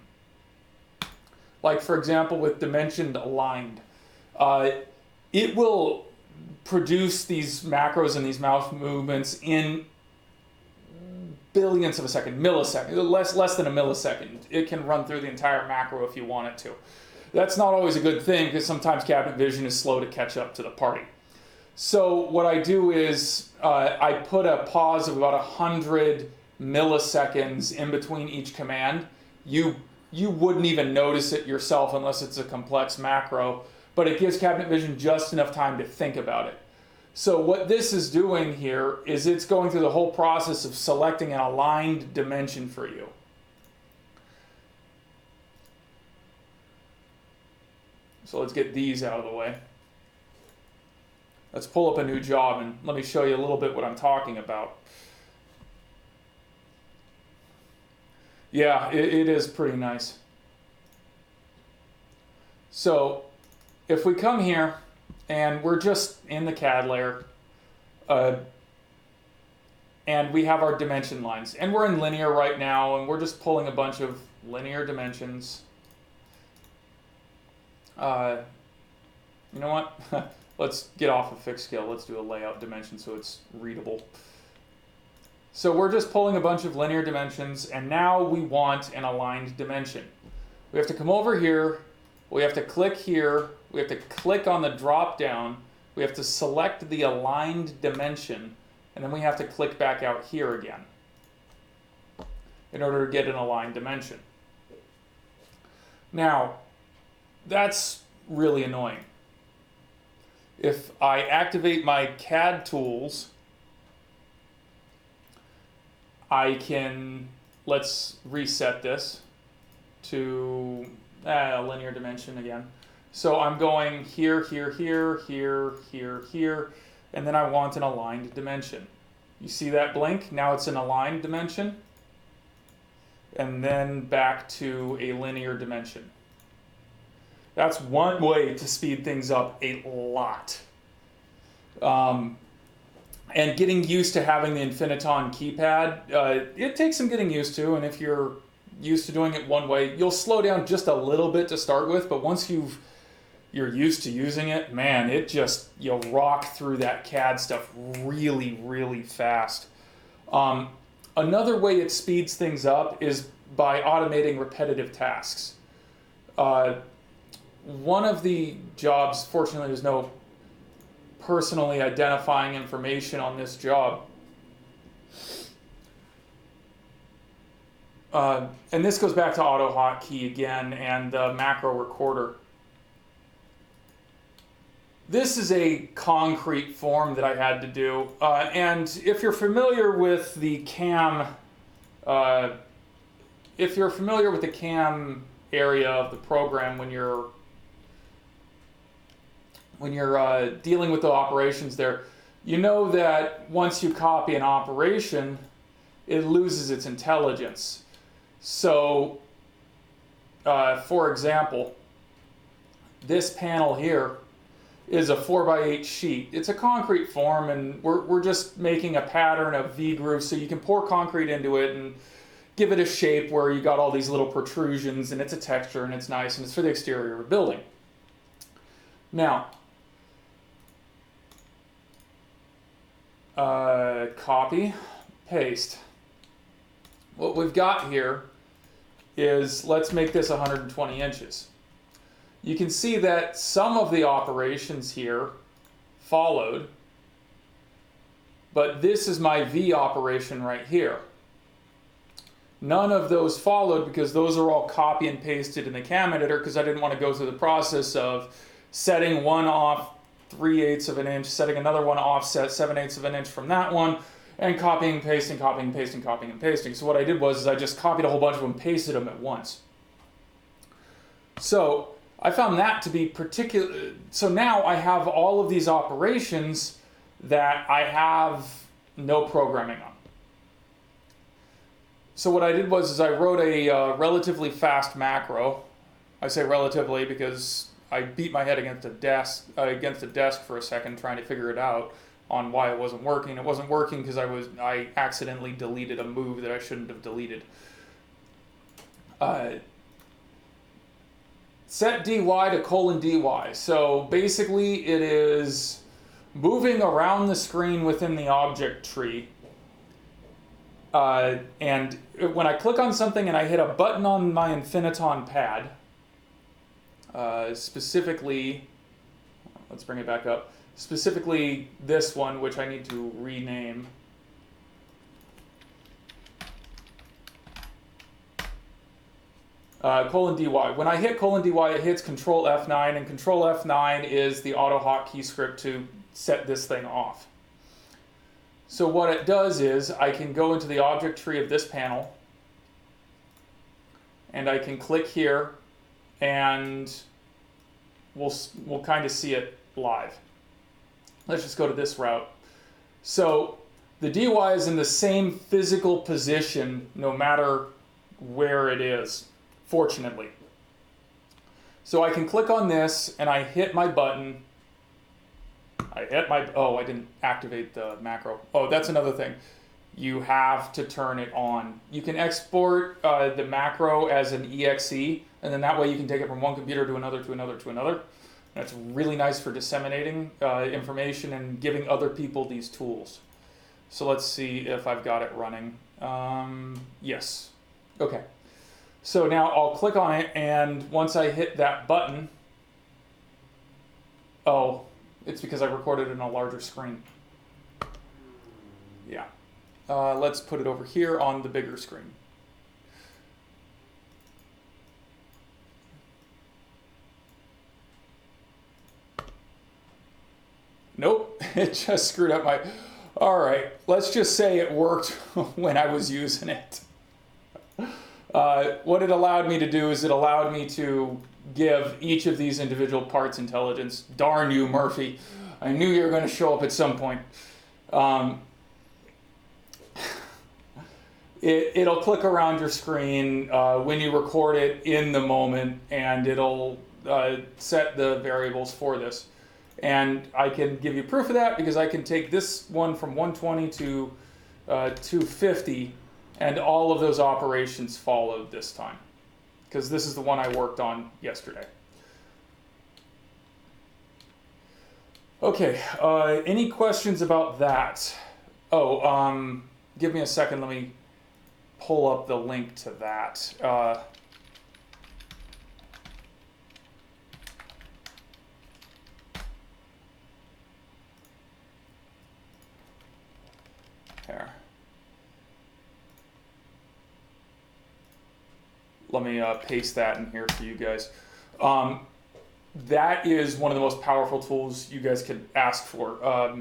Like, for example, with dimensioned aligned. It will produce these macros and these mouse movements in billionths of a second, millisecond, less than a millisecond. It can run through the entire macro if you want it to. That's not always a good thing, because sometimes cabinet vision is slow to catch up to the party. So what I do is I put a pause of about 100 milliseconds in between each command. You wouldn't even notice it yourself unless it's a complex macro, but it gives cabinet vision just enough time to think about it. So what this is doing here is it's going through the whole process of selecting an aligned dimension for you. So let's get these out of the way. Let's pull up a new job and let me show you a little bit what I'm talking about. Yeah, it is pretty nice. So if we come here, and we're just in the CAD layer, and we have our dimension lines. And we're in linear right now, and we're just pulling a bunch of linear dimensions. You know what? Let's get off of fixed scale. Let's do a layout dimension so it's readable. So we're just pulling a bunch of linear dimensions, and now we want an aligned dimension. We have to come over here. We have to click here. We have to click on the drop down. We have to select the aligned dimension, and then we have to click back out here again in order to get an aligned dimension. Now, that's really annoying. If I activate my CAD tools, I can, let's reset this to a linear dimension again. So I'm going here, here, here, here, here, here, and then I want an aligned dimension. You see that blink? Now it's an aligned dimension, and then back to a linear dimension. That's one way to speed things up a lot. And getting used to having the Infiniton keypad, it takes some getting used to, and if you're used to doing it one way, you'll slow down just a little bit to start with, but once you're used to using it, man, you'll rock through that CAD stuff really, really fast. Another way it speeds things up is by automating repetitive tasks. One of the jobs, fortunately there's no personally identifying information on this job. And this goes back to AutoHotkey again and the macro recorder. This is a concrete form that I had to do. And if you're familiar with the CAM, area of the program when you're dealing with the operations there, you know that once you copy an operation, it loses its intelligence. So, for example, this panel here is a 4x8 sheet. It's a concrete form, and we're just making a pattern of V-grooves so you can pour concrete into it and give it a shape where you got all these little protrusions, and it's a texture, and it's nice, and it's for the exterior of a building. Now, copy, paste. What we've got here is, let's make this 120 inches. You can see that some of the operations here followed, but this is my V operation right here. None of those followed because those are all copy and pasted in the CAM editor because I didn't want to go through the process of setting one off 3/8 of an inch, setting another one offset 7/8 of an inch from that one, and copying and pasting, copying and pasting, copying and pasting. So what I did was I just copied a whole bunch of them, pasted them at once. So I found that to be particular. So now I have all of these operations that I have no programming on. So what I did was I wrote a relatively fast macro. I say relatively because I beat my head against a desk for a second trying to figure it out on why it wasn't working. It wasn't working because I accidentally deleted a move that I shouldn't have deleted. Set dy to :dy. So basically it is moving around the screen within the object tree. And when I click on something and I hit a button on my Infiniton pad, specifically, let's bring it back up, specifically this one, which I need to rename. :dy. When I hit :dy, it hits Control F9, and Control F9 is the AutoHotkey script to set this thing off. So what it does is I can go into the object tree of this panel, and I can click here, and we'll kind of see it live. Let's just go to this route. So the dy is in the same physical position no matter where it is, fortunately. So I can click on this and I hit my button. I didn't activate the macro. Oh, that's another thing. You have to turn it on. You can export the macro as an exe, and then that way you can take it from one computer to another, to another, to another. That's really nice for disseminating information and giving other people these tools. So let's see if I've got it running. Yes. Okay. So now I'll click on it, and once I hit that button, oh, it's because I recorded it on a larger screen. Yeah. Let's put it over here on the bigger screen. Nope, it just screwed up my... All right, let's just say it worked when I was using it. What it allowed me to do is it allowed me to give each of these individual parts intelligence. Darn you, Murphy. I knew you were going to show up at some point. It'll click around your screen when you record it in the moment, and it'll set the variables for this. And I can give you proof of that because I can take this one from 120 to 250, and all of those operations followed this time, because this is the one I worked on yesterday. Okay, any questions about that? Oh, give me a second, let me pull up the link to that. There. Let me paste that in here for you guys. That is one of the most powerful tools you guys could ask for.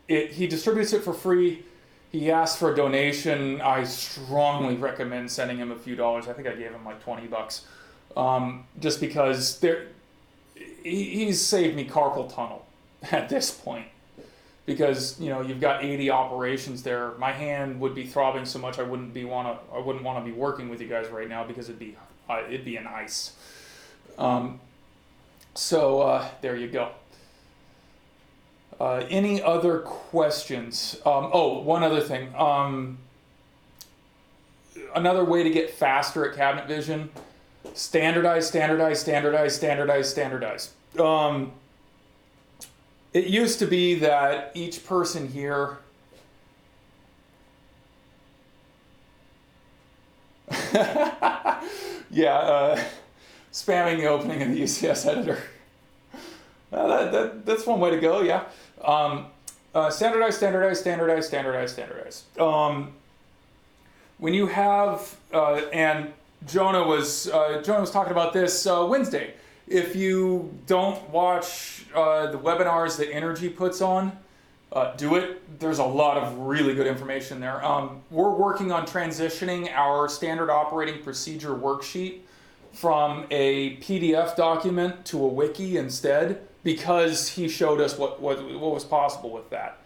He distributes it for free. He asked for a donation. I strongly recommend sending him a few dollars. I think I gave him like $20, just because he's saved me carpal tunnel at this point. Because you've got 80 operations there. My hand would be throbbing so much I wouldn't want to be working with you guys right now, because it'd be an ice. So there you go. Any other questions? Oh, one other thing. Another way to get faster at Cabinet Vision: standardize, standardize, standardize, standardize, standardize. It used to be that each person here spamming the opening of the UCS editor. That's one way to go, yeah. Standardize, standardize, standardize, standardize, standardize. When you have, and Jonah was talking about this Wednesday. If you don't watch the webinars that Energy puts on, do it. There's a lot of really good information there. We're working on transitioning our standard operating procedure worksheet from a PDF document to a wiki instead, because he showed us what was possible with that.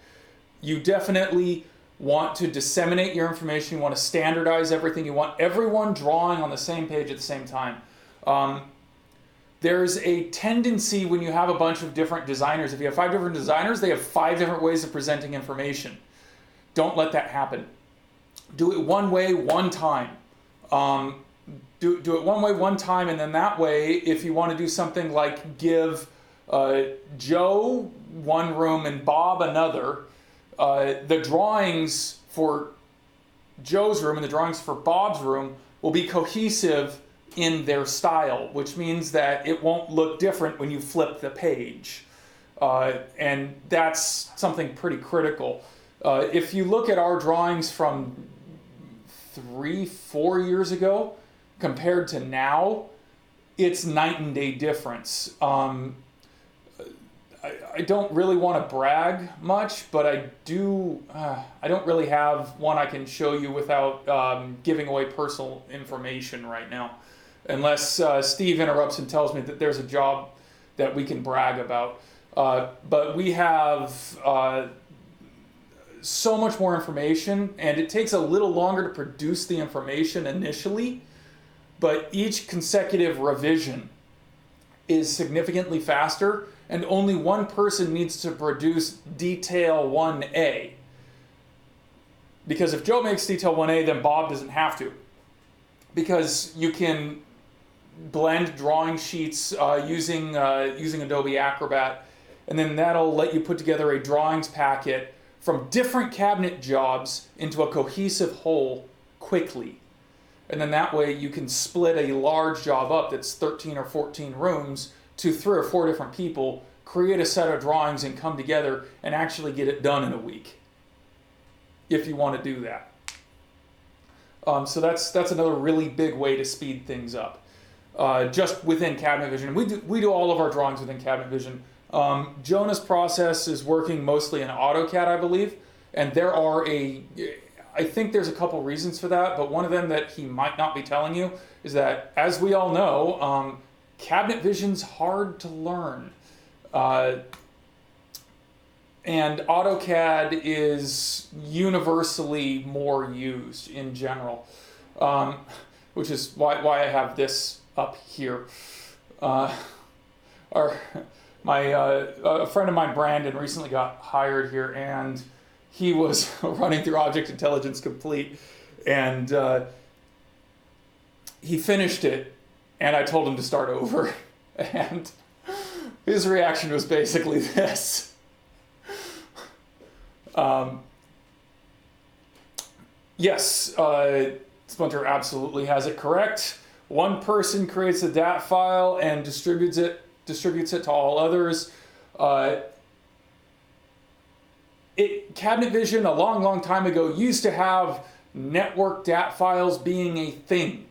You definitely want to disseminate your information. You want to standardize everything. You want everyone drawing on the same page at the same time. There's a tendency when you have a bunch of different designers, if you have 5 different designers, they have 5 different ways of presenting information. Don't let that happen. Do it one way, one time. Do it one way, one time, and then that way, if you want to do something like give Joe one room and Bob another, the drawings for Joe's room and the drawings for Bob's room will be cohesive in their style, which means that it won't look different when you flip the page. And that's something pretty critical. If you look at our drawings from 3-4 years ago compared to now, it's night and day difference. I don't really want to brag much, but I don't really have one I can show you without giving away personal information right now. Unless Steve interrupts and tells me that there's a job that we can brag about. But we have so much more information, and it takes a little longer to produce the information initially, but each consecutive revision is significantly faster, and only one person needs to produce detail 1A. Because if Joe makes detail 1A, then Bob doesn't have to. Because you can blend drawing sheets using Adobe Acrobat, and then that'll let you put together a drawings packet from different cabinet jobs into a cohesive whole quickly. And then that way you can split a large job up that's 13 or 14 rooms to 3 or 4 different people, create a set of drawings and come together and actually get it done in a week, if you want to do that. So that's another really big way to speed things up. Just within Cabinet Vision. We do all of our drawings within Cabinet Vision. Jonah's process is working mostly in AutoCAD, I believe, and I think there's a couple reasons for that, but one of them that he might not be telling you is that, as we all know, Cabinet Vision's hard to learn. And AutoCAD is universally more used in general, which is why I have this up here. Uh, our, a friend of mine, Brandon, recently got hired here, and he was running through Object Intelligence Complete, and he finished it, and I told him to start over, and his reaction was basically this. Yes, Splinter absolutely has it correct. One person creates a DAT file and distributes it to all others. Cabinet Vision a long time ago used to have network DAT files being a thing.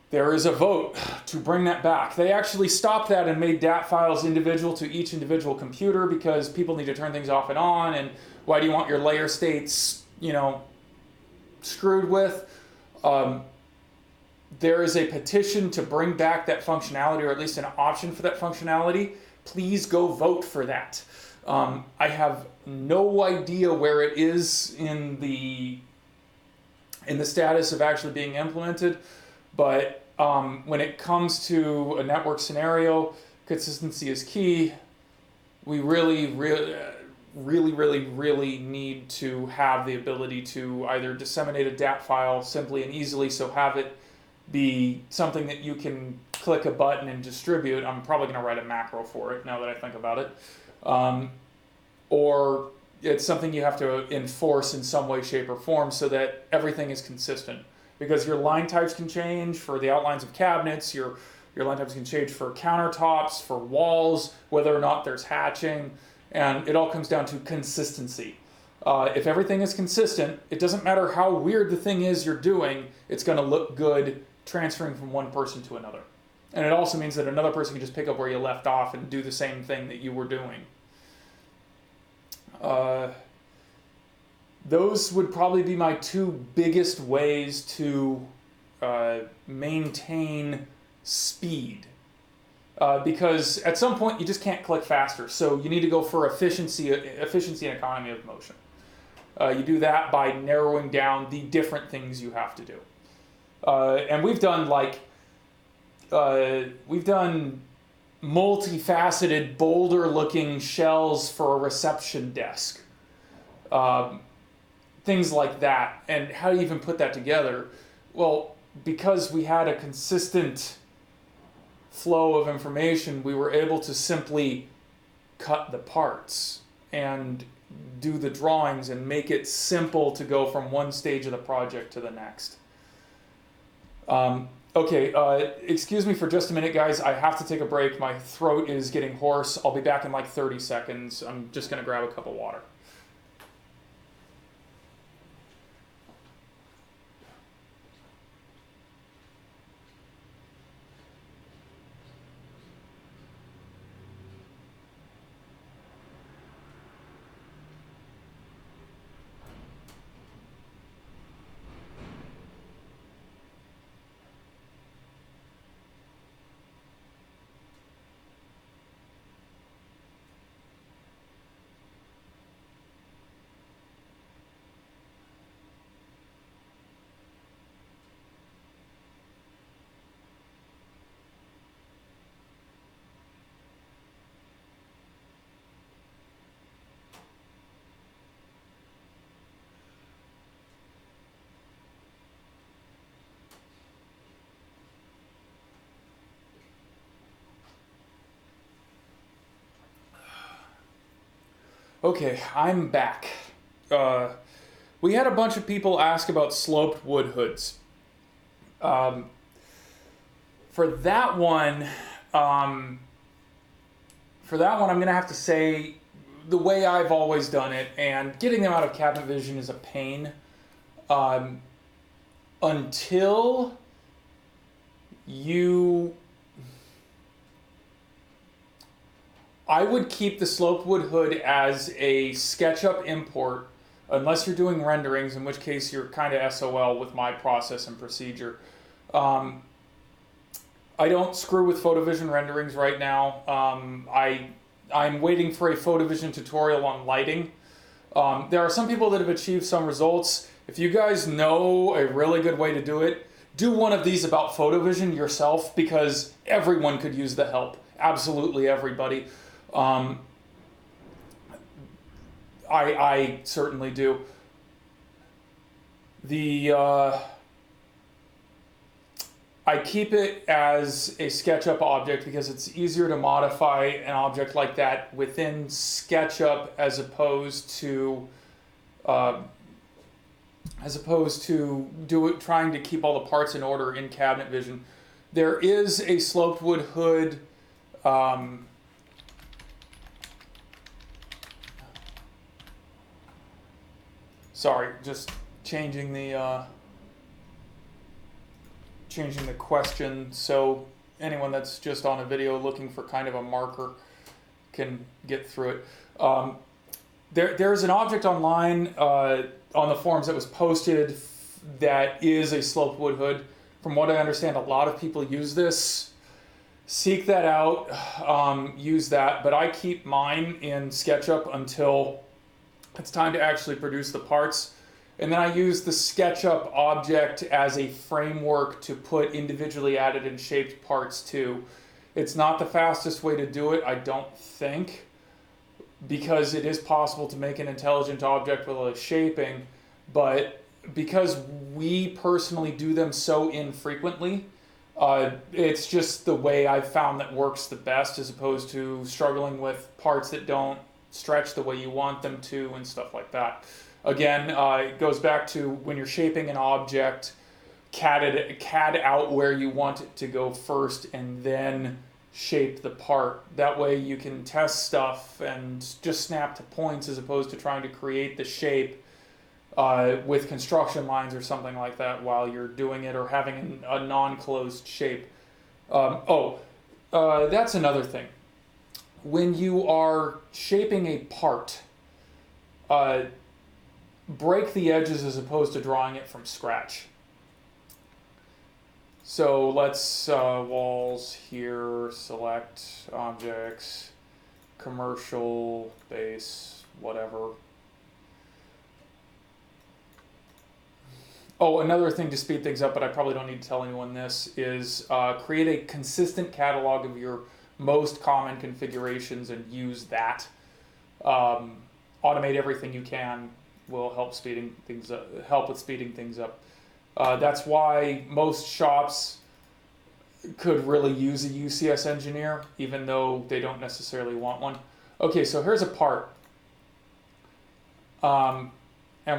There is a vote to bring that back. They actually stopped that and made DAT files individual to each individual computer because people need to turn things off and on, and why do you want your layer states, screwed with? There is a petition to bring back that functionality, or at least an option for that functionality. Please go vote for that. I have no idea where it is in the status of actually being implemented, but when it comes to a network scenario, consistency is key. We really need to have the ability to either disseminate a DAT file simply and easily, so have it be something that you can click a button and distribute. I'm probably going to write a macro for it now that I think about it. Or it's something you have to enforce in some way, shape, or form so that everything is consistent. Because your line types can change for the outlines of cabinets, your line types can change for countertops, for walls, whether or not there's hatching, and it all comes down to consistency. If everything is consistent, it doesn't matter how weird the thing is you're doing, it's going to look good transferring from one person to another. And it also means that another person can just pick up where you left off and do the same thing that you were doing. Those would probably be my two biggest ways to maintain speed. Because at some point you just can't click faster, so you need to go for efficiency and economy of motion. You do that by narrowing down the different things you have to do. And we've done multifaceted, boulder-looking shells for a reception desk. Things like that. And how do you even put that together? Well, because we had a consistent flow of information, we were able to simply cut the parts and do the drawings and make it simple to go from one stage of the project to the next. Okay, excuse me for just a minute, guys. I have to take a break. My throat is getting hoarse. I'll be back in like 30 seconds. I'm just going to grab a cup of water. Okay, I'm back. We had a bunch of people ask about sloped wood hoods. For that one, I'm going to have to say the way I've always done it, and getting them out of Cabinet Vision is a pain. Until you... I would keep the sloped wood hood as a SketchUp import, unless you're doing renderings, in which case you're kind of SOL with my process and procedure. I don't screw with PhotoVision renderings right now. I'm waiting for a PhotoVision tutorial on lighting. There are some people that have achieved some results. If you guys know a really good way to do it, do one of these about PhotoVision yourself, because everyone could use the help. Absolutely everybody. I certainly do. I keep it as a SketchUp object because it's easier to modify an object like that within SketchUp as opposed to trying to keep all the parts in order in Cabinet Vision. There is a sloped wood hood. Sorry, just changing the question so anyone that's just on a video looking for kind of a marker can get through it. There's an object online on the forums that was posted that is a sloped wood hood. From what I understand, a lot of people use this. Seek that out, use that, but I keep mine in SketchUp until it's time to actually produce the parts. And then I use the SketchUp object as a framework to put individually added and shaped parts to. It's not the fastest way to do it, I don't think, because it is possible to make an intelligent object with a shaping, but because we personally do them so infrequently, it's just the way I've found that works the best, as opposed to struggling with parts that don't stretch the way you want them to and stuff like that. Again, it goes back to when you're shaping an object, CAD out where you want it to go first and then shape the part. That way you can test stuff and just snap to points as opposed to trying to create the shape with construction lines or something like that while you're doing it, or having a non-closed shape. That's another thing. When you are shaping a part, break the edges as opposed to drawing it from scratch. So let's walls here, select objects, commercial, base, whatever. Oh, another thing to speed things up, but I probably don't need to tell anyone this, is create a consistent catalog of your most common configurations and use that. Automate everything you can will help speeding things up, help with speeding things up. That's why most shops could really use a UCS engineer, even though they don't necessarily want one. Okay, so here's a part. And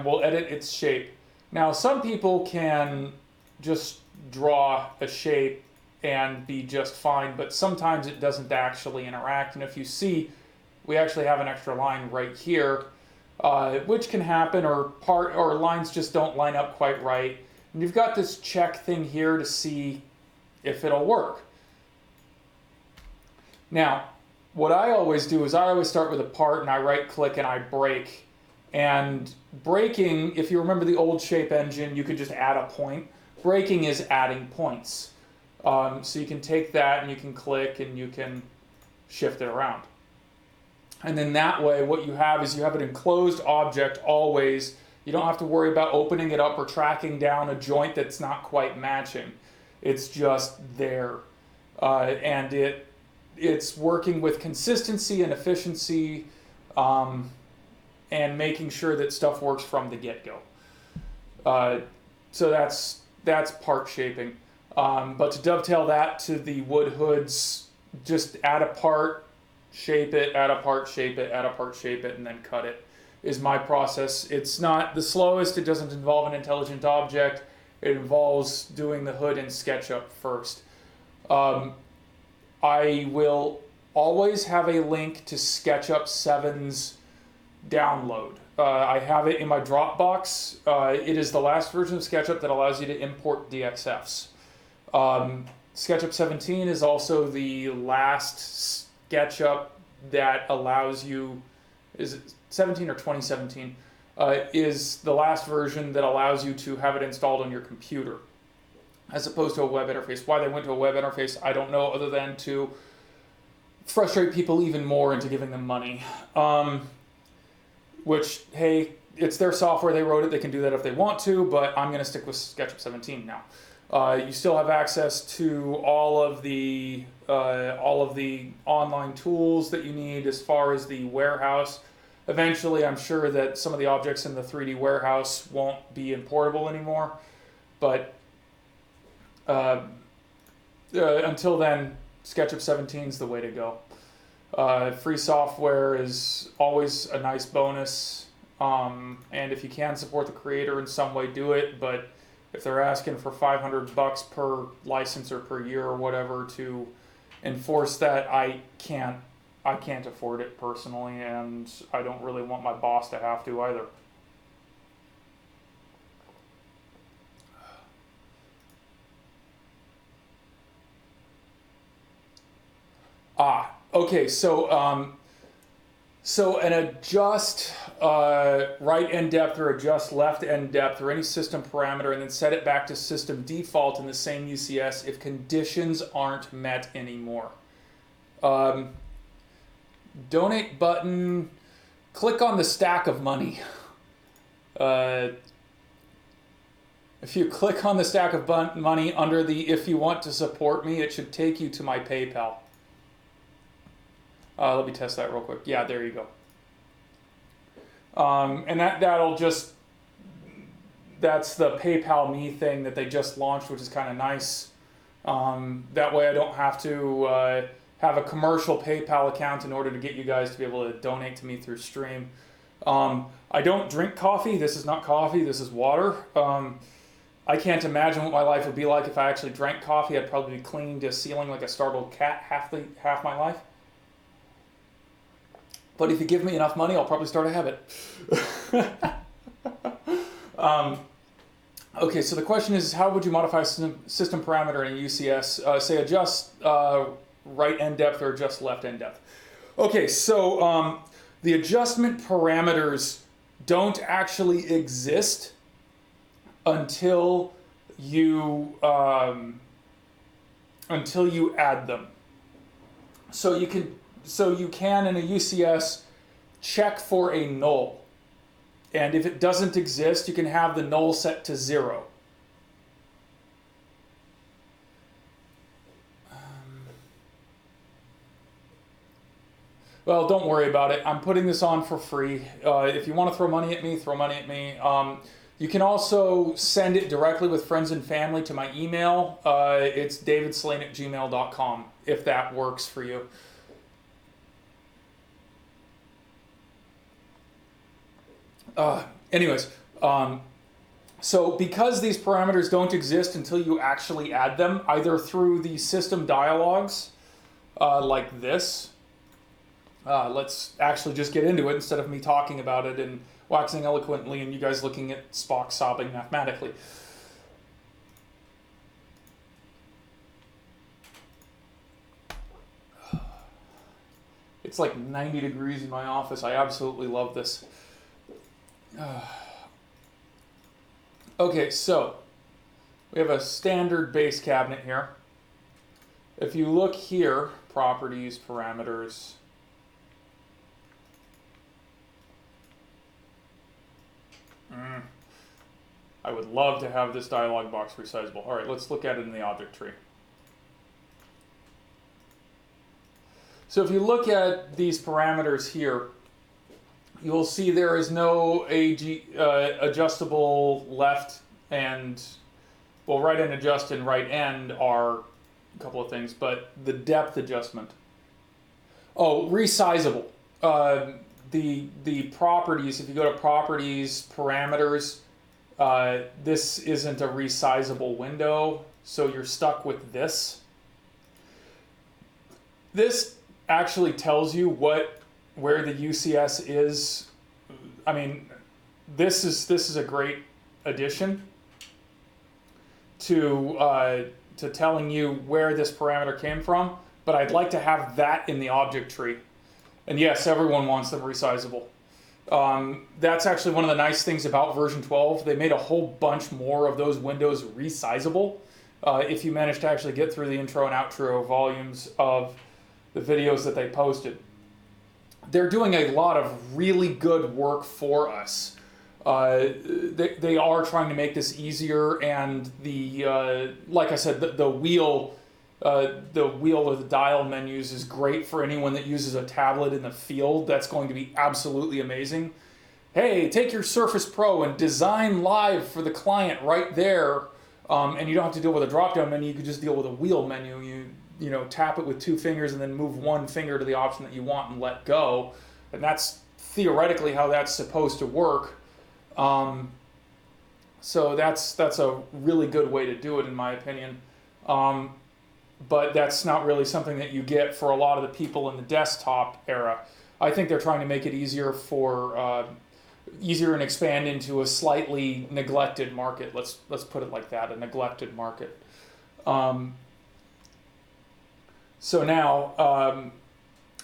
we'll edit its shape. Now, some people can just draw a shape and be just fine, but sometimes it doesn't actually interact. And if you see, we actually have an extra line right here, which can happen, or lines just don't line up quite right. And you've got this check thing here to see if it'll work. Now, what I always do is I always start with a part and I right click and I break. And breaking, if you remember the old shape engine, you could just add a point. Breaking is adding points. So you can take that and you can click and you can shift it around. And then that way what you have is you have an enclosed object always. You don't have to worry about opening it up or tracking down a joint that's not quite matching. It's just there. And it's working with consistency and efficiency, and making sure that stuff works from the get-go. So that's part shaping. But to dovetail that to the wood hoods, just add a part, shape it, add a part, shape it, add a part, shape it, and then cut it, is my process. It's not the slowest, it doesn't involve an intelligent object, it involves doing the hood in SketchUp first. I will always have a link to SketchUp 7's download. I have it in my Dropbox. It is the last version of SketchUp that allows you to import DXFs. SketchUp 17 is also the last SketchUp that allows you, is it 17 or 2017, is the last version that allows you to have it installed on your computer, as opposed to a web interface. Why they went to a web interface, I don't know, other than to frustrate people even more into giving them money. Which, hey, it's their software, they wrote it, they can do that if they want to, but I'm going to stick with SketchUp 17 now. You still have access to all of the online tools that you need as far as the warehouse. Eventually, I'm sure that some of the objects in the 3D warehouse won't be importable anymore, but until then, SketchUp 17 is the way to go. Free software is always a nice bonus, and if you can support the creator in some way, do it. But if they're asking for $500 per license or per year or whatever to enforce that, I can't afford it personally, and I don't really want my boss to have to either. Okay, so an adjust right end depth or adjust left end depth or any system parameter, and then set it back to system default in the same UCS if conditions aren't met anymore. Donate button, click on the stack of money. If you click on the stack of money under the if you want to support me, it should take you to my PayPal. Let me test that real quick. Yeah, there you go. And that's the PayPal Me thing that they just launched, which is kind of nice. That way I don't have to have a commercial PayPal account in order to get you guys to be able to donate to me through stream. I don't drink coffee. This is not coffee. This is water. I can't imagine what my life would be like if I actually drank coffee. I'd probably be clinging to a ceiling like a startled cat half my life. But if you give me enough money, I'll probably start a habit. Okay, so the question is, how would you modify system parameter in UCS? Say adjust right end depth or adjust left end depth. Okay, so the adjustment parameters don't actually exist until you add them. So you can in a UCS check for a null. And if it doesn't exist, you can have the null set to 0. Well, don't worry about it. I'm putting this on for free. If you want to throw money at me, throw money at me. You can also send it directly with friends and family to my email. It's davidslane@gmail.com, if that works for you. Anyways, so because these parameters don't exist until you actually add them, either through the system dialogues, like this, let's actually just get into it instead of me talking about it and waxing eloquently and you guys looking at Spock sobbing mathematically. It's like 90 degrees in my office. I absolutely love this. Okay, so we have a standard base cabinet here. If you look here, properties, parameters, I would love to have this dialog box resizable. All right, let's look at it in the object tree. So if you look at these parameters here, you'll see there is no adjustable left and, well, right end adjust and right end are a couple of things, but the depth adjustment. Oh, resizable. The properties, if you go to properties, parameters, this isn't a resizable window, so you're stuck with this. This actually tells you where the UCS is. I mean, this is a great addition to telling you where this parameter came from, but I'd like to have that in the object tree. And yes, everyone wants them resizable. That's actually one of the nice things about version 12. They made a whole bunch more of those windows resizable. If you manage to actually get through the intro and outro volumes of the videos that they posted. They're doing a lot of really good work for us. They are trying to make this easier, and like I said, the wheel or the dial menus is great for anyone that uses a tablet in the field. That's going to be absolutely amazing. Hey, take your Surface Pro and design live for the client right there, and you don't have to deal with a drop-down menu. You could just deal with a wheel menu. You know, tap it with 2 fingers and then move 1 finger to the option that you want and let go. And that's theoretically how that's supposed to work. So that's a really good way to do it, in my opinion. But that's not really something that you get for a lot of the people in the desktop era. I think they're trying to make it easier and expand into a slightly neglected market. Let's put it like that, a neglected market. So now,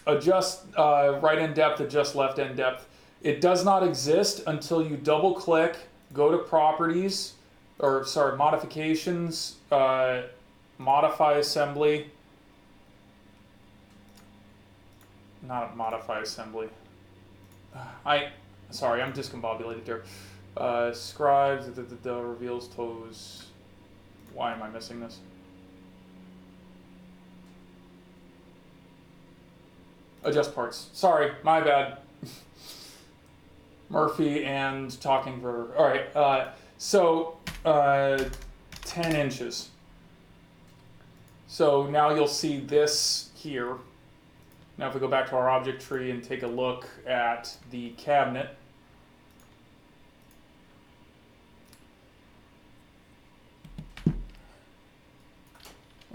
adjust right end depth, adjust left end depth. It does not exist until you double click, go to properties, modifications, modify assembly. Not modify assembly. I'm discombobulated there. Scribes, reveals toes. Why am I missing this? Adjust parts. Sorry, my bad. Murphy and talking verb. All right, 10 inches. So now you'll see this here. Now if we go back to our object tree and take a look at the cabinet,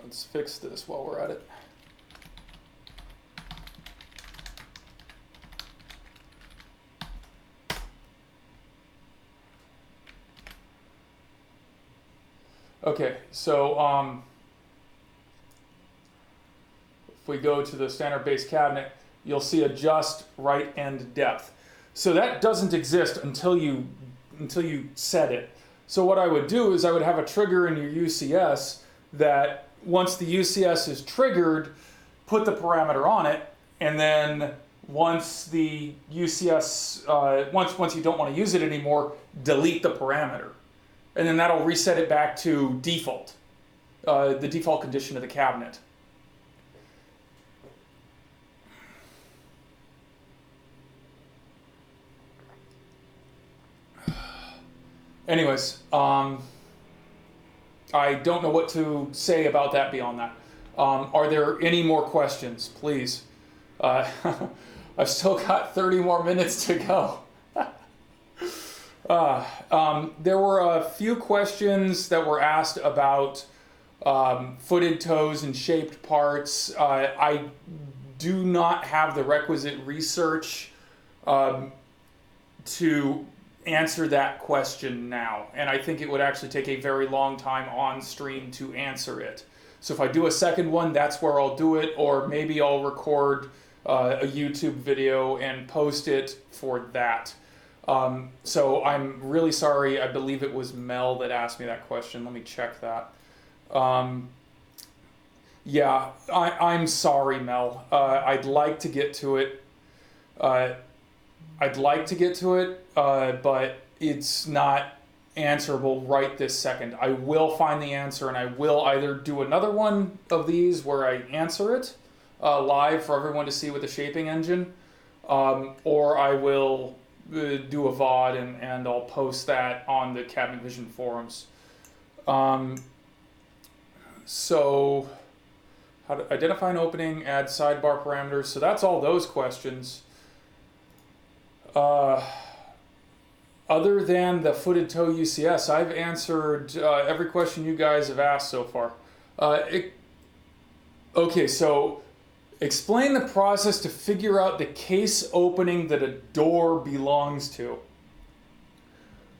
let's fix this while we're at it. Okay, so if we go to the standard base cabinet, you'll see adjust right end depth. So that doesn't exist until you set it. So what I would do is I would have a trigger in your UCS that once the UCS is triggered, put the parameter on it, and then once the UCS, once you don't want to use it anymore, delete the parameter. And then that'll reset it back to default, the default condition of the cabinet. Anyways, I don't know what to say about that beyond that. Are there any more questions, please? I've still got 30 more minutes to go. There were a few questions that were asked about footed toes and shaped parts. I do not have the requisite research to answer that question now, and I think it would actually take a very long time on stream to answer it. So if I do a second one, that's where I'll do it, or maybe I'll record a YouTube video and post it for that. So I'm really sorry. I believe it was Mel that asked me that question. Let me check that. Yeah, I'm sorry, Mel. I'd like to get to it. But it's not answerable right this second. I will find the answer, and I will either do another one of these where I answer it live for everyone to see with the shaping engine, or I will do a VOD and I'll post that on the Cabinet Vision forums. So how to identify an opening, add sidebar parameters. So that's all those questions. Other than the footed toe UCS, I've answered every question you guys have asked so far. Okay, so explain the process to figure out the case opening that a door belongs to.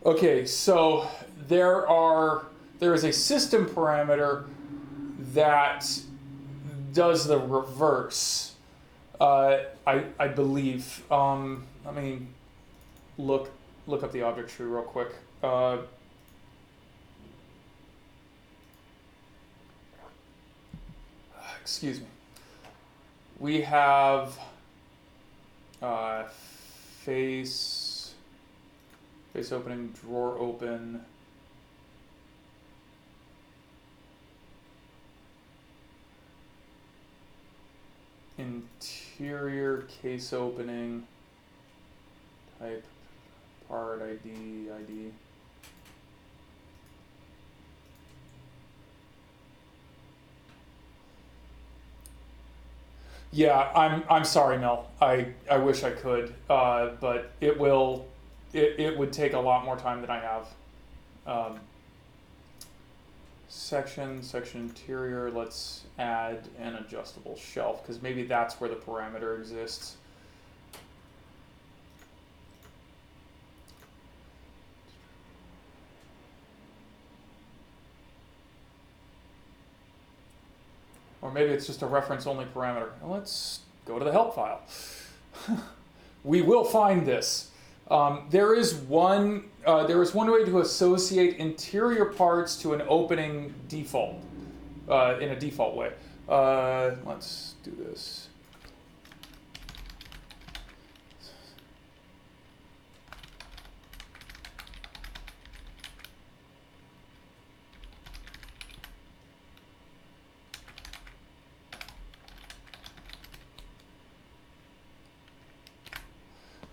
Okay, so there is a system parameter that does the reverse. I believe. Let me look up the object tree real quick. Excuse me. We have face Face opening, drawer open. Interior case opening. Type, part ID. Yeah, I'm sorry, Mel. I wish I could, but it would take a lot more time than I have. Section interior. Let's add an adjustable shelf because maybe that's where the parameter exists. Or maybe it's just a reference-only parameter. Well, let's go to the help file. We will find this. There is one way to associate interior parts to an opening default, in a default way. Let's do this.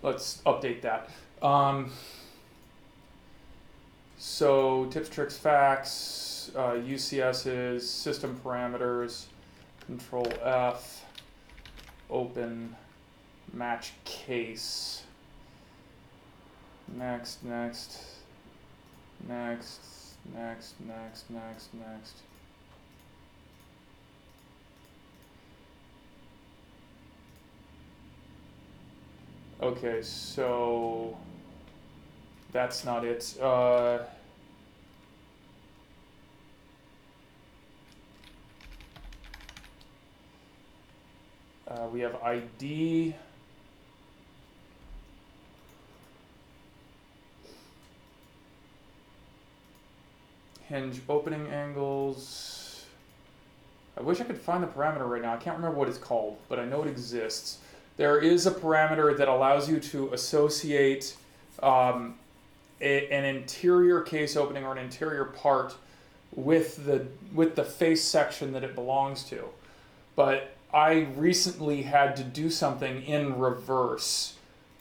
Let's update that. So tips, tricks, facts, UCS's, system parameters, Control F, open, match case. Next. Okay, so that's not it. We have ID. Hinge opening angles. I wish I could find the parameter right now. I can't remember what it's called, but I know it exists. There is a parameter that allows you to associate an interior case opening or an interior part with the face section that it belongs to. But I recently had to do something in reverse.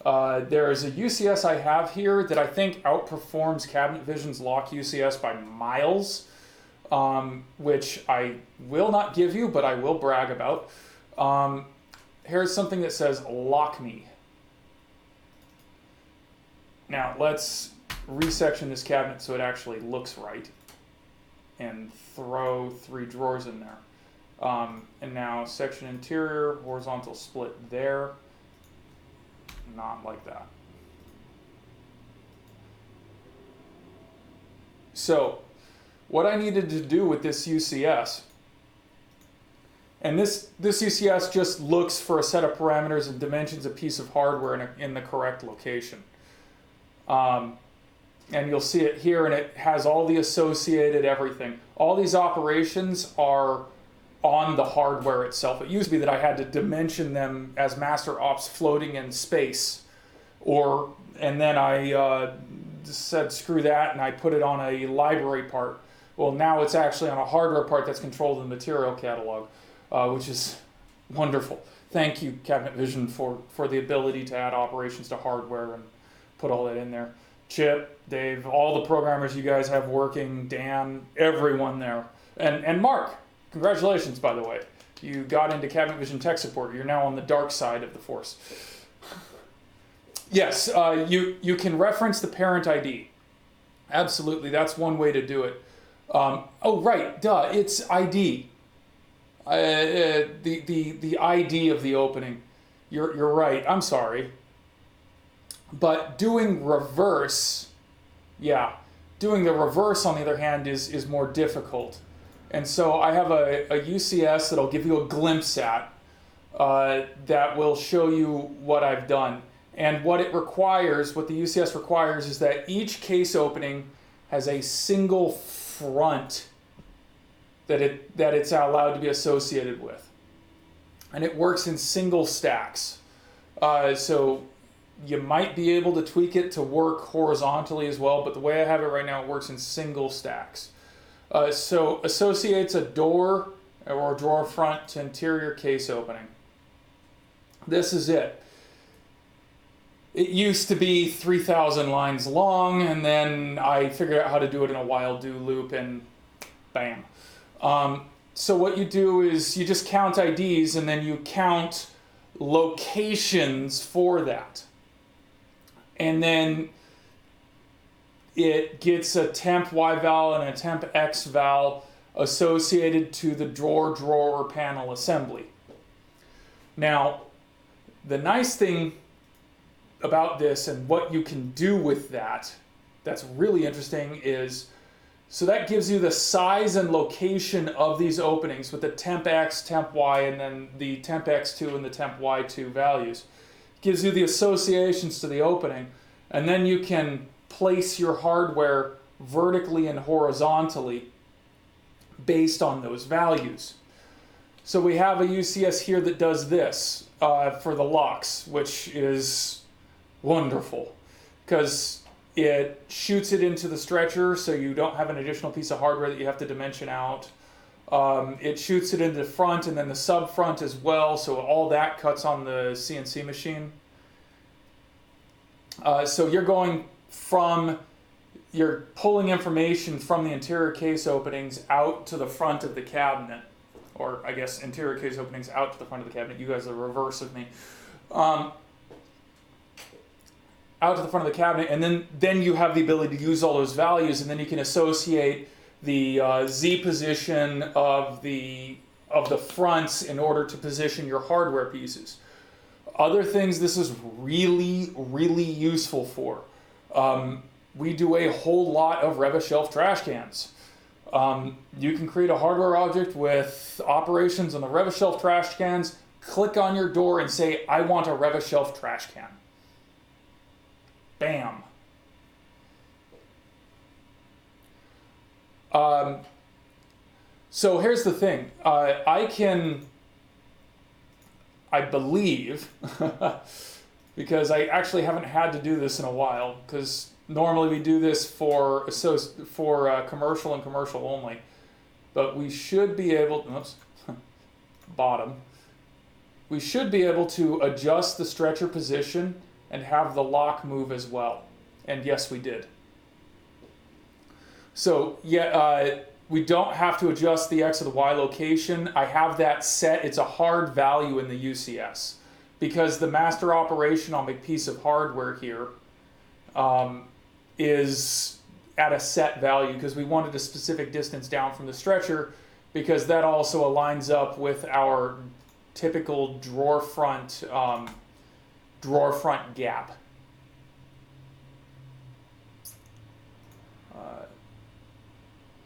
There is a UCS I have here that I think outperforms Cabinet Vision's lock UCS by miles, which I will not give you, but I will brag about. Here's something that says lock me. Now let's resection this cabinet so it actually looks right and throw 3 drawers in there. And now section interior, horizontal split there. Not like that. So what I needed to do with this UCS, and this UCS just looks for a set of parameters and dimensions a piece of hardware in the correct location. And you'll see it here, and it has all the associated everything. All these operations are on the hardware itself. It used to be that I had to dimension them as master ops floating in space, and then I said screw that, and I put it on a library part. Well, now it's actually on a hardware part that's controlled in the material catalog. Which is wonderful. Thank you, Cabinet Vision, for the ability to add operations to hardware and put all that in there. Chip, Dave, all the programmers you guys have working, Dan, everyone there. And Mark, congratulations, by the way. You got into Cabinet Vision tech support. You're now on the dark side of the force. Yes, you can reference the parent ID. Absolutely, that's one way to do it. Oh, right, duh, it's ID. The ID of the opening. You're right. I'm sorry. But doing reverse, doing the reverse on the other hand is more difficult. And so I have a UCS that I'll give you a glimpse at that will show you what I've done. And what it requires, what the UCS requires, is that each case opening has a single front that it's allowed to be associated with. And it works in single stacks. So You might be able to tweak it to work horizontally as well, but the way I have it right now, it works in single stacks. So associates a door or a drawer front to interior case opening. This is it. It used to be 3,000 lines long, and then I figured out how to do it in a while do loop, and bam. So what you do is you just count IDs, and then you count locations for that. And then it gets a temp Y val and a temp X val associated to the drawer, or panel assembly. Now, the nice thing about this and what you can do with that that's really interesting is, so that gives you the size and location of these openings with the temp X, temp Y, and then the temp X2 and the temp Y2 values. Gives you the associations to the opening, and then you can place your hardware vertically and horizontally based on those values. So we have a UCS here that does this for the locks, which is wonderful because it shoots it into the stretcher so you don't have an additional piece of hardware that you have to dimension out. It shoots it into the front and then the sub front as well, so all that cuts on the CNC machine. So you're pulling information from the interior case openings out to the front of the cabinet, or I guess interior case openings out to the front of the cabinet. You guys are the reverse of me. Out to the front of the cabinet, and then you have the ability to use all those values, and then you can associate the Z position of the fronts in order to position your hardware pieces. Other things this is really, really useful for. We do a whole lot of Revit-Shelf trash cans. You can create a hardware object with operations on the Revit-Shelf trash cans, click on your door and say, I want a Revit-Shelf trash can. Bam. So here's the thing. I believe, because I actually haven't had to do this in a while, because normally we do this for commercial and commercial only, but we should be able, bottom, we should be able to adjust the stretcher position and have the lock move as well. And yes, we did. So yeah, we don't have to adjust the X or the Y location. I have that set. It's a hard value in the UCS because the master operation on my piece of hardware here is at a set value because we wanted a specific distance down from the stretcher because that also aligns up with our typical drawer front gap.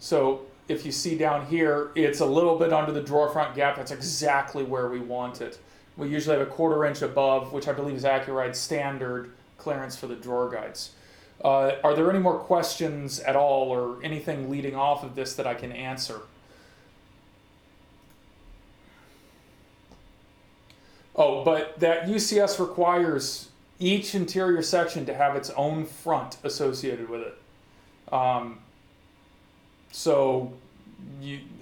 So if you see down here, it's a little bit under the drawer front gap. That's exactly where we want it. We usually have a 1/4 inch above, which I believe is Accuride standard clearance for the drawer guides. Are there any more questions at all or anything leading off of this that I can answer? Oh, but that UCS requires each interior section to have its own front associated with it. So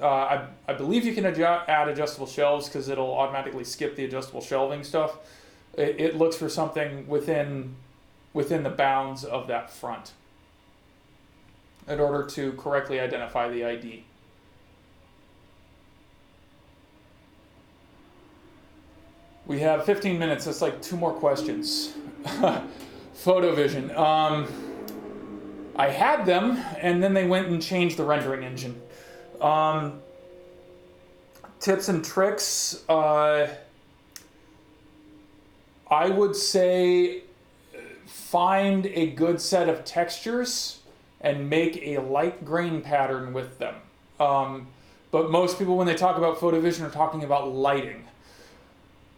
I believe you can add adjustable shelves because it'll automatically skip the adjustable shelving stuff. It looks for something within the bounds of that front in order to correctly identify the ID. We have 15 minutes. That's like 2 more questions. PhotoVision. I had them, and then they went and changed the rendering engine. Tips and tricks. I would say find a good set of textures and make a light grain pattern with them. But most people, when they talk about PhotoVision, are talking about lighting.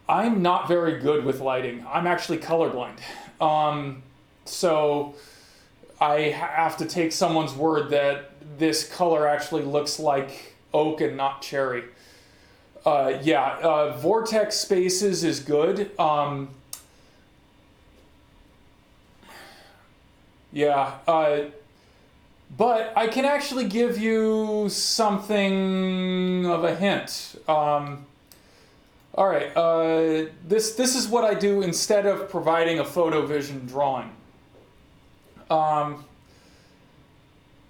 I'm not very good with lighting. I'm actually colorblind. So I have to take someone's word that this color actually looks like oak and not cherry. Vortex spaces is good. Yeah. But I can actually give you something of a hint. All right. This is what I do instead of providing a PhotoVision drawing.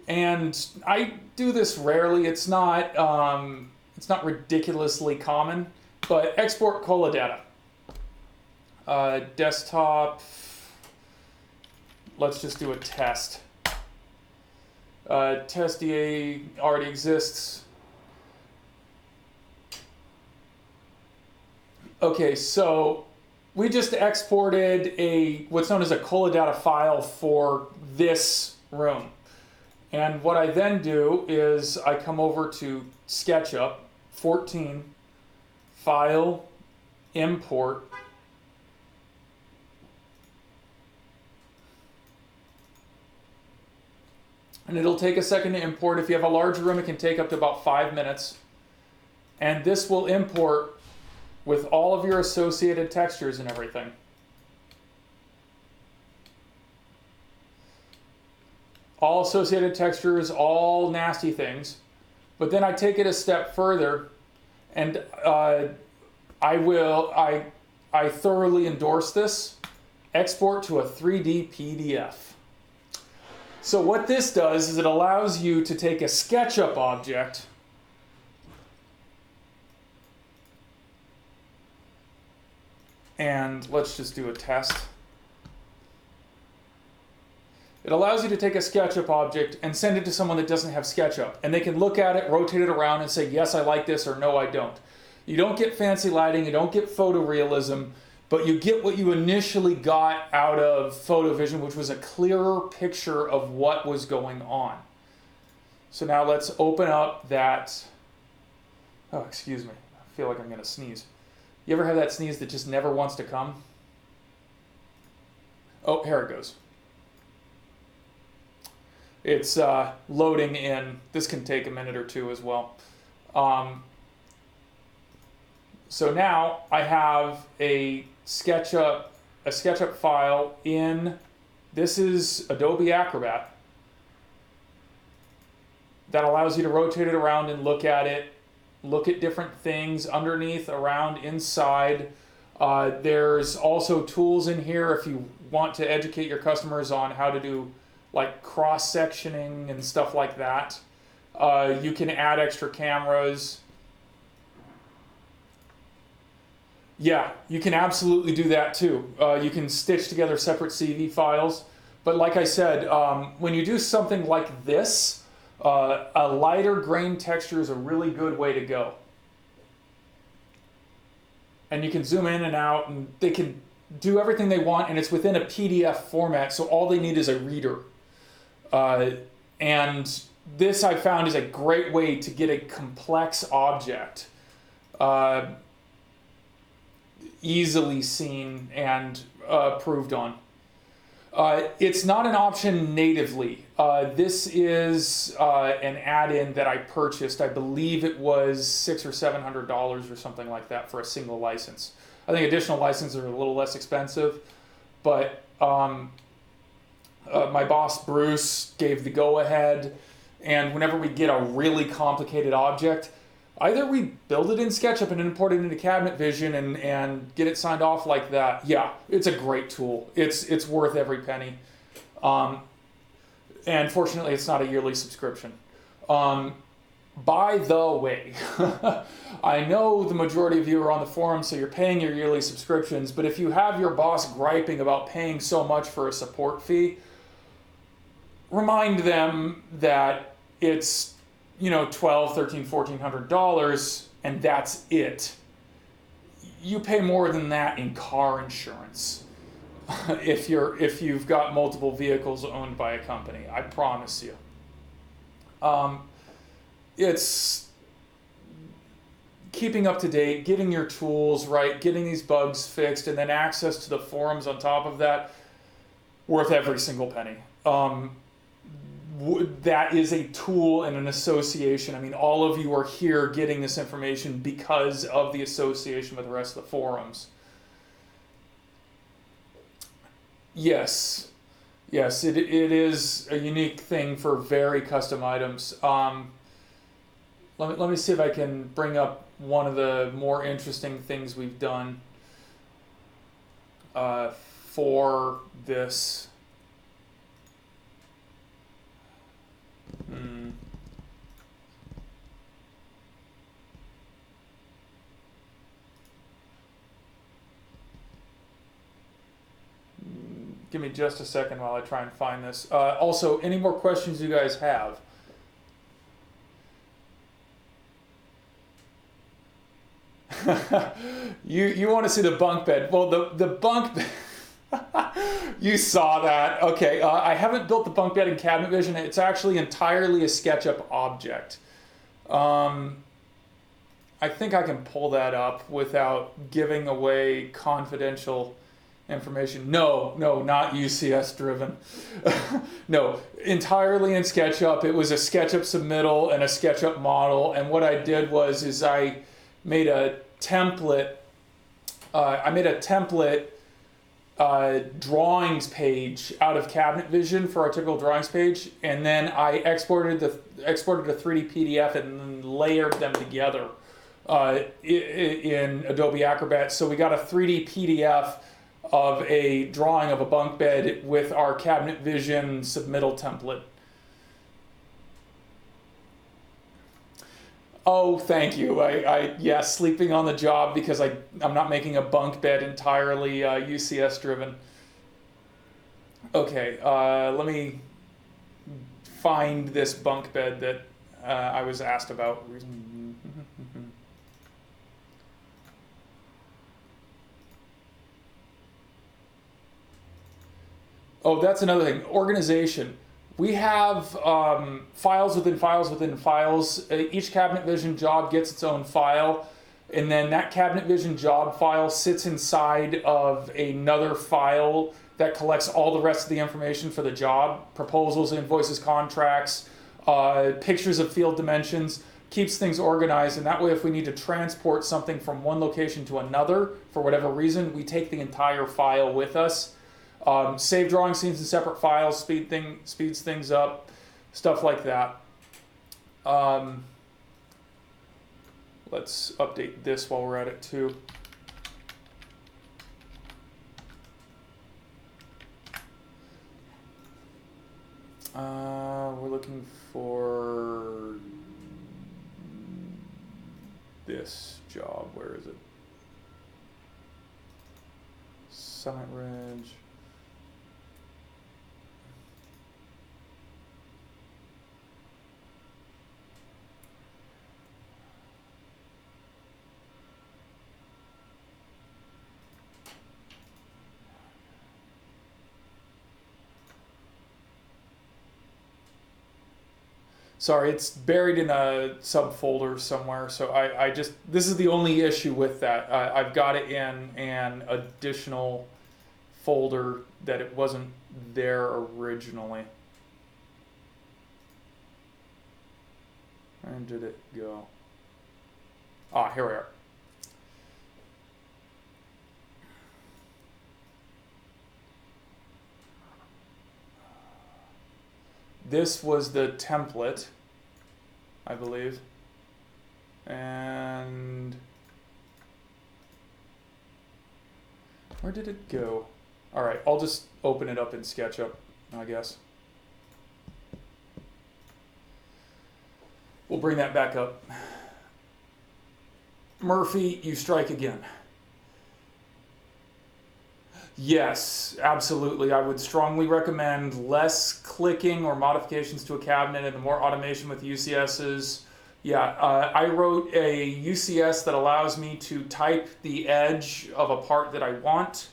And I do this rarely. It's not ridiculously common. But export Cola data. Desktop. Let's just do a test. Test DA already exists. Okay, so we just exported what's known as a Cola data file for this room. And what I then do is I come over to SketchUp, 14, File, Import. And it'll take a second to import. If you have a large room, it can take up to about 5 minutes. And this will import with all of your associated textures and everything. All associated textures, all nasty things. But then I take it a step further, and I thoroughly endorse this. Export to a 3D PDF. So what this does is it allows you to take a SketchUp object and let's just do a test. It allows you to take a SketchUp object and send it to someone that doesn't have SketchUp. And they can look at it, rotate it around and say, yes, I like this, or no, I don't. You don't get fancy lighting, you don't get photorealism, but you get what you initially got out of PhotoVision, which was a clearer picture of what was going on. So now let's open up that, oh, excuse me, I feel like I'm gonna sneeze. You ever have that sneeze that just never wants to come? Oh, here it goes. It's loading in. This can take a minute or two as well. So now I have a SketchUp file in, this is Adobe Acrobat, that allows you to rotate it around and look at it, look at different things underneath, around, inside. There's also tools in here if you want to educate your customers on how to do like cross-sectioning and stuff like that. You can add extra cameras. Yeah, you can absolutely do that too. You can stitch together separate CV files. But like I said, when you do something like this, a lighter grain texture is a really good way to go. And you can zoom in and out, and they can do everything they want, and it's within a PDF format, so all they need is a reader. And this I found is a great way to get a complex object easily seen and approved on. It's not an option natively. This is an add-in that I purchased. I believe it was $600 or $700 or something like that for a single license. I think additional licenses are a little less expensive, but my boss Bruce gave the go-ahead, and whenever we get a really complicated object, either we build it in SketchUp and import it into Cabinet Vision and get it signed off like that. Yeah, it's a great tool. It's worth every penny. And fortunately, it's not a yearly subscription. By the way, I know the majority of you are on the forum, so you're paying your yearly subscriptions, but if you have your boss griping about paying so much for a support fee, remind them that it's, $1,200, $1,300, $1,400, and that's it. You pay more than that in car insurance if you've got multiple vehicles owned by a company. I promise you. It's keeping up to date, getting your tools right, getting these bugs fixed, and then access to the forums on top of that, worth every single penny. That is a tool and an association. I mean, all of you are here getting this information because of the association with the rest of the forums. Yes, Yes, it is a unique thing for very custom items. Let me see if I can bring up one of the more interesting things we've done for this. Hmm. Give me just a second while I try and find this. Also, any more questions you guys have? You want to see the bunk bed? Well, the bunk bed. You saw that. Okay, I haven't built the bunk bed in Cabinet Vision. It's actually entirely a SketchUp object. I think I can pull that up without giving away confidential information. No, not UCS driven. No, entirely in SketchUp. It was a SketchUp submittal and a SketchUp model. And what I did is I made a template. Drawings page out of Cabinet Vision for our typical drawings page, and then I exported a 3D PDF and then layered them together in Adobe Acrobat. So we got a 3D PDF of a drawing of a bunk bed with our Cabinet Vision submittal template. Oh, thank you. Yeah, sleeping on the job because I'm not making a bunk bed entirely UCS driven. Okay, let me find this bunk bed that I was asked about. Oh, that's another thing. Organization. We have files within files within files. Each Cabinet Vision job gets its own file, and then that Cabinet Vision job file sits inside of another file that collects all the rest of the information for the job: proposals, invoices, contracts, pictures of field dimensions. Keeps things organized, and that way if we need to transport something from one location to another for whatever reason, we take the entire file with us. Save drawing scenes in separate files, speeds things up, stuff like that. Let's update this while we're at it too. We're looking for this job. Where is it? Summit Ridge. Sorry, it's buried in a subfolder somewhere. So this is the only issue with that. I've got it in an additional folder that it wasn't there originally. Where did it go? Ah, here we are. This was the template, I believe. And where did it go? All right, I'll just open it up in SketchUp, I guess. We'll bring that back up. Murphy, you strike again. Yes, absolutely. I would strongly recommend less clicking or modifications to a cabinet and more automation with UCSs. Yeah, I wrote a UCS that allows me to type the edge of a part that I want,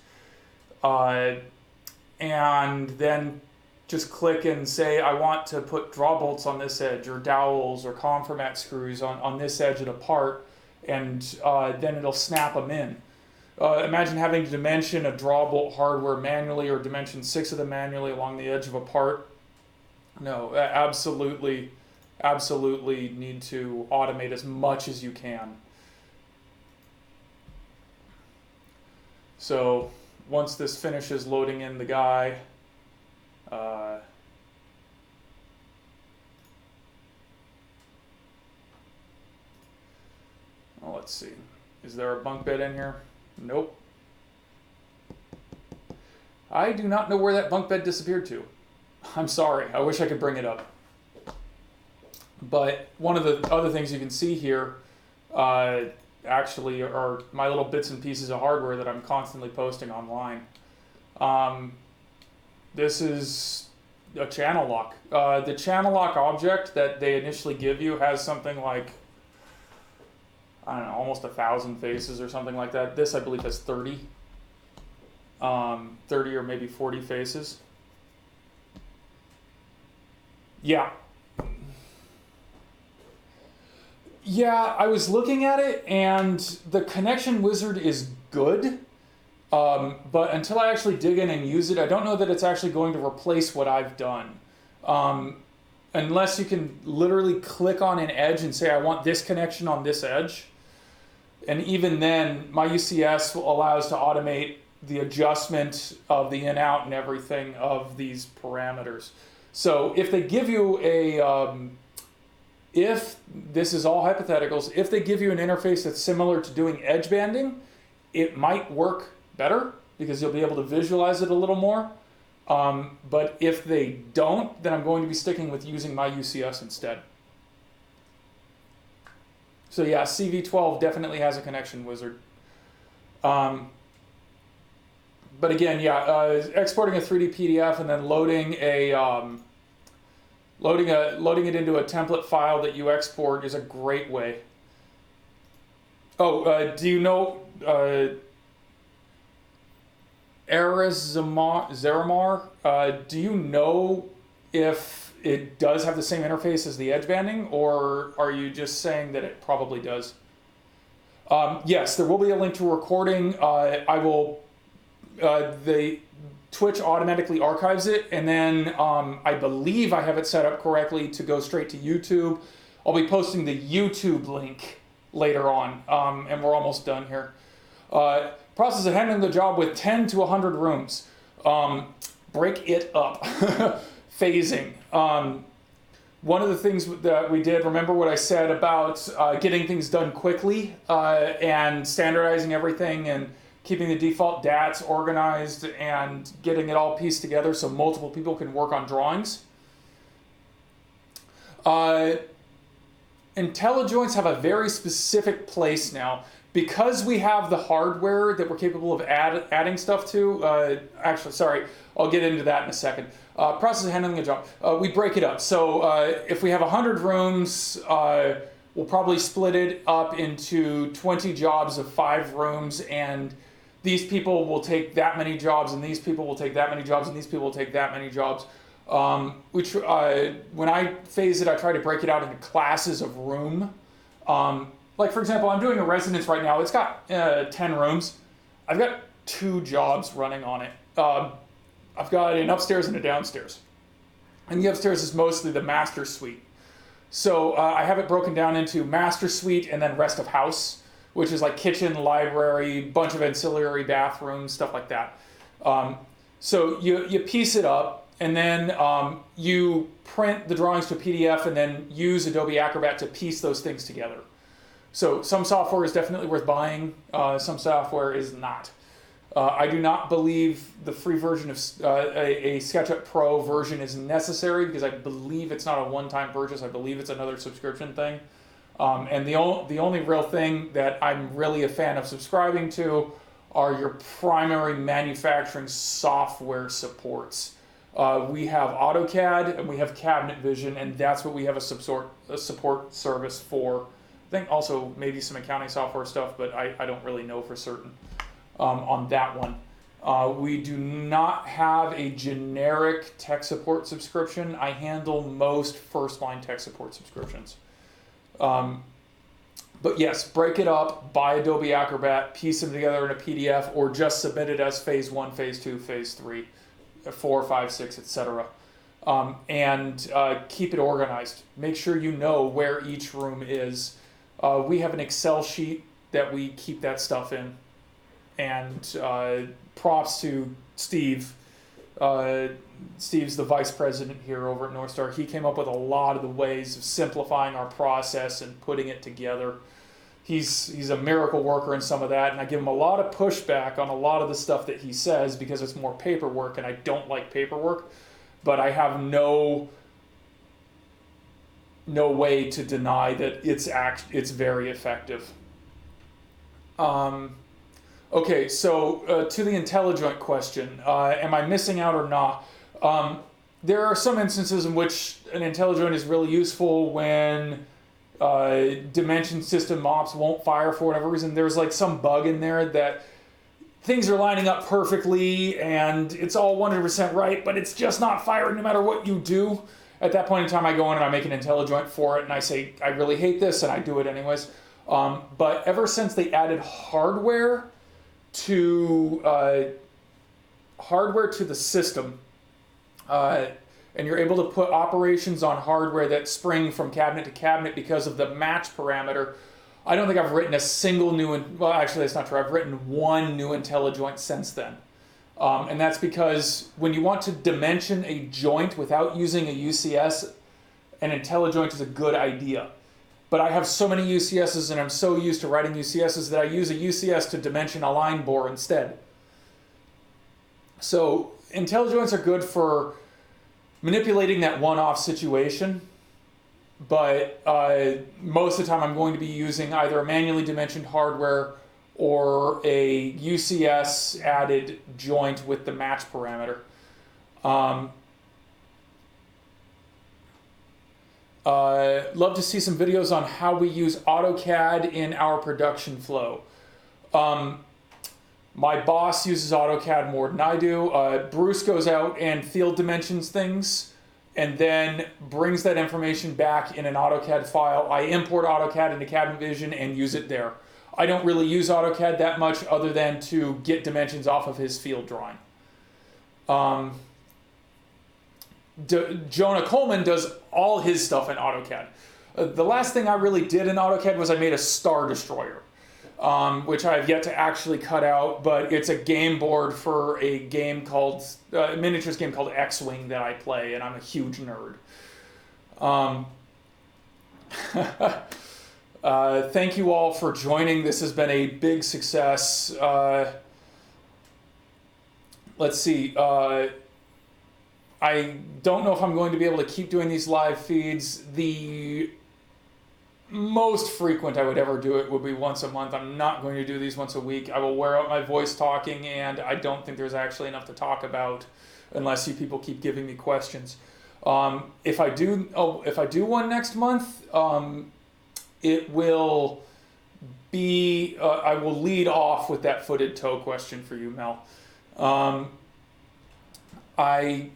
and then just click and say I want to put draw bolts on this edge, or dowels or conformat screws on this edge of the part, and then it'll snap them in. Imagine having to dimension a draw bolt hardware manually or dimension 6 of them manually along the edge of a part. No, absolutely need to automate as much as you can. So once this finishes loading in the guy, Uh, well, let's see. Is there a bunk bed in here? Nope. I do not know where that bunk bed disappeared to. I'm sorry. I wish I could bring it up. But one of the other things you can see here actually are my little bits and pieces of hardware that I'm constantly posting online. This is a channel lock. The channel lock object that they initially give you has something like, I don't know, almost 1,000 faces or something like that. This, I believe, has 30. 30 or maybe 40 faces. Yeah. Yeah, I was looking at it, and the connection wizard is good, but until I actually dig in and use it, I don't know that it's actually going to replace what I've done. Unless you can literally click on an edge and say, I want this connection on this edge. And even then, my UCS allows to automate the adjustment of the in-out and everything of these parameters. So if they give you a... if, this is all hypotheticals, if they give you an interface that's similar to doing edge banding, it might work better because you'll be able to visualize it a little more. But if they don't, then I'm going to be sticking with using my UCS instead. So yeah, CV12 definitely has a connection wizard. But again, yeah, exporting a 3D PDF and then loading it into a template file that you export is a great way. Oh, do you know Zeramar? Do you know if it does have the same interface as the edge banding, or are you just saying that it probably does? Yes, there will be a link to a recording. I will. The Twitch automatically archives it, and then I believe I have it set up correctly to go straight to YouTube. I'll be posting the YouTube link later on, and we're almost done here. Process of handling the job with 10 to 100 rooms. Break it up. Phasing. One of the things that we did, remember what I said about getting things done quickly and standardizing everything and keeping the default DATs organized and getting it all pieced together so multiple people can work on drawings. IntelliJoints have a very specific place now. Because we have the hardware that we're capable of adding stuff to, actually, sorry, I'll get into that in a second. Process of handling a job. We break it up. So if we have 100 rooms, we'll probably split it up into 20 jobs of 5 rooms, and these people will take that many jobs, and these people will take that many jobs, and these people will take that many jobs. When I phase it, I try to break it out into classes of room. Like, for example, I'm doing a residence right now. It's got 10 rooms. I've got 2 jobs running on it. I've got an upstairs and a downstairs. And the upstairs is mostly the master suite. So I have it broken down into master suite and then rest of house, which is like kitchen, library, bunch of ancillary bathrooms, stuff like that. So you piece it up, and then you print the drawings to a PDF and then use Adobe Acrobat to piece those things together. So some software is definitely worth buying, some software is not. I do not believe the free version of a SketchUp Pro version is necessary because I believe it's not a one-time purchase. I believe it's another subscription thing. And the only real thing that I'm really a fan of subscribing to are your primary manufacturing software supports. We have AutoCAD and we have Cabinet Vision, and that's what we have a support service for. I think also maybe some accounting software stuff, but I don't really know for certain on that one. We do not have a generic tech support subscription. I handle most first-line tech support subscriptions. But yes, break it up, buy Adobe Acrobat, piece them together in a PDF, or just submit it as phase 1, phase 2, phase 3, 4, 5, 6, etc. And keep it organized. Make sure you know where each room is. We have an Excel sheet that we keep that stuff in. And props to Steve. Steve's the vice president here over at North Star. He came up with a lot of the ways of simplifying our process and putting it together. He's a miracle worker in some of that, and I give him a lot of pushback on a lot of the stuff that he says because it's more paperwork, and I don't like paperwork, but I have no way to deny that it's very effective. Okay, so to the IntelliJoint question, am I missing out or not? There are some instances in which an IntelliJoint is really useful when dimension system mops won't fire for whatever reason. There's like some bug in there that things are lining up perfectly and it's all 100% right, but it's just not firing no matter what you do. At that point in time, I go in and I make an IntelliJoint for it and I say, I really hate this, and I do it anyways. But ever since they added hardware to the system, and you're able to put operations on hardware that spring from cabinet to cabinet because of the match parameter, I don't think I've written a single new, well, actually that's not true. I've written one new IntelliJoint since then. And that's because when you want to dimension a joint without using a UCS, an IntelliJoint is a good idea. But I have so many UCSs and I'm so used to writing UCSs that I use a UCS to dimension a line bore instead. So IntelliJoints are good for manipulating that one-off situation, but most of the time I'm going to be using either a manually dimensioned hardware or a UCS added joint with the match parameter. Love to see some videos on how we use AutoCAD in our production flow. My boss uses AutoCAD more than I do. Bruce goes out and field dimensions things and then brings that information back in an AutoCAD file. I import AutoCAD into Cabinet Vision and use it there. I don't really use AutoCAD that much other than to get dimensions off of his field drawing. Jonah Coleman does all his stuff in AutoCAD. The last thing I really did in AutoCAD was I made a Star Destroyer, which I have yet to actually cut out, but it's a game board for a game called, a miniatures game called X-Wing that I play, and I'm a huge nerd. Thank you all for joining. This has been a big success. Let's see. I don't know if I'm going to be able to keep doing these live feeds. The most frequent I would ever do it would be once a month. I'm not going to do these once a week. I will wear out my voice talking, and I don't think there's actually enough to talk about unless you people keep giving me questions. If I do one next month, it will be, I will lead off with that footed toe question for you, Mel. So I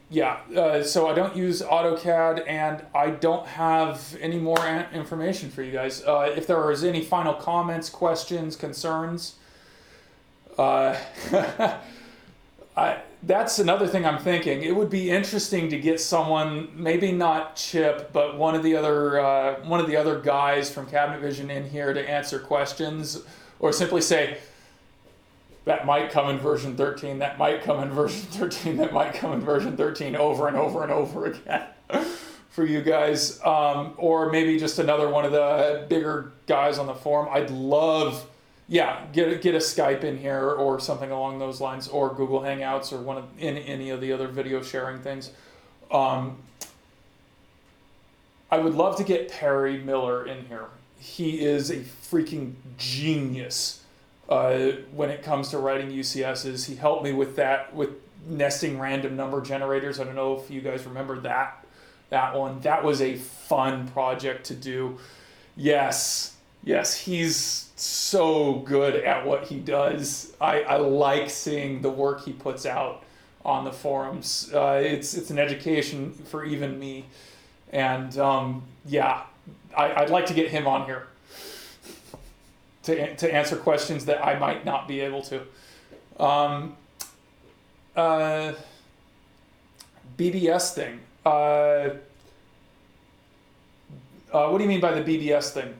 don't use AutoCAD and I don't have any more information for you guys. If there is any final comments, questions, concerns, that's another thing I'm thinking. It would be interesting to get someone, maybe not Chip, but one of the other guys from Cabinet Vision in here to answer questions, or simply say, that might come in version 13, that might come in version 13, that might come in version 13 over and over and over again for you guys. Or maybe just another one of the bigger guys on the forum. I'd love, get a Skype in here or something along those lines, or Google Hangouts, or any of the other video sharing things. I would love to get Perry Miller in here. He is a freaking genius when it comes to writing UCSs. He helped me with that, with nesting random number generators. I don't know if you guys remember that one. That was a fun project to do. Yes, he's so good at what he does. I like seeing the work he puts out on the forums. It's an education for even me. And I'd like to get him on here to answer questions that I might not be able to. BBS thing. What do you mean by the BBS thing?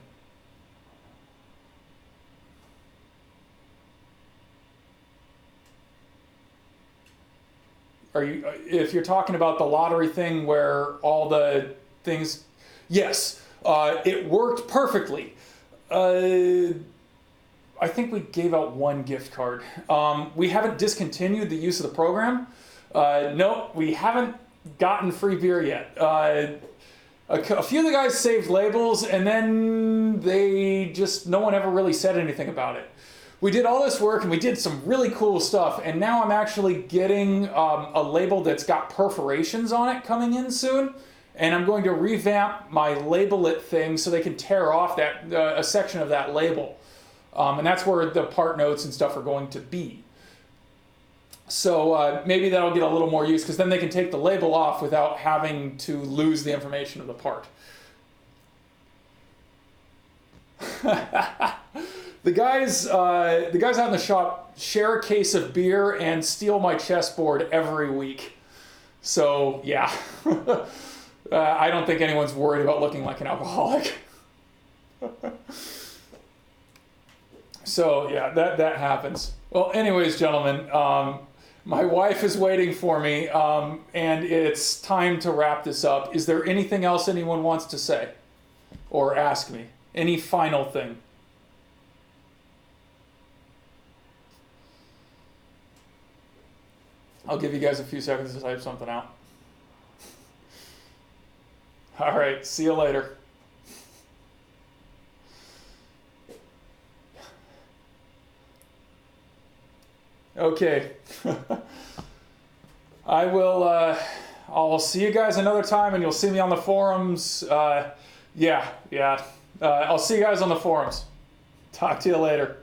Are you? If you're talking about the lottery thing where all the things, yes, it worked perfectly. I think we gave out one gift card. We haven't discontinued the use of the program. No, we haven't gotten free beer yet. A few of the guys saved labels, and then no one ever really said anything about it. We did all this work, and we did some really cool stuff, and now I'm actually getting a label that's got perforations on it coming in soon, and I'm going to revamp my label it thing so they can tear off a section of that label. And that's where the part notes and stuff are going to be. So maybe that'll get a little more use, because then they can take the label off without having to lose the information of the part. The guys out in the shop share a case of beer and steal my chessboard every week. So yeah, I don't think anyone's worried about looking like an alcoholic. So yeah, that happens. Well, anyways, gentlemen, my wife is waiting for me, and it's time to wrap this up. Is there anything else anyone wants to say or ask me? Any final thing? I'll give you guys a few seconds to type something out. All right, see you later. Okay. I'll see you guys another time, and you'll see me on the forums. I'll see you guys on the forums. Talk to you later.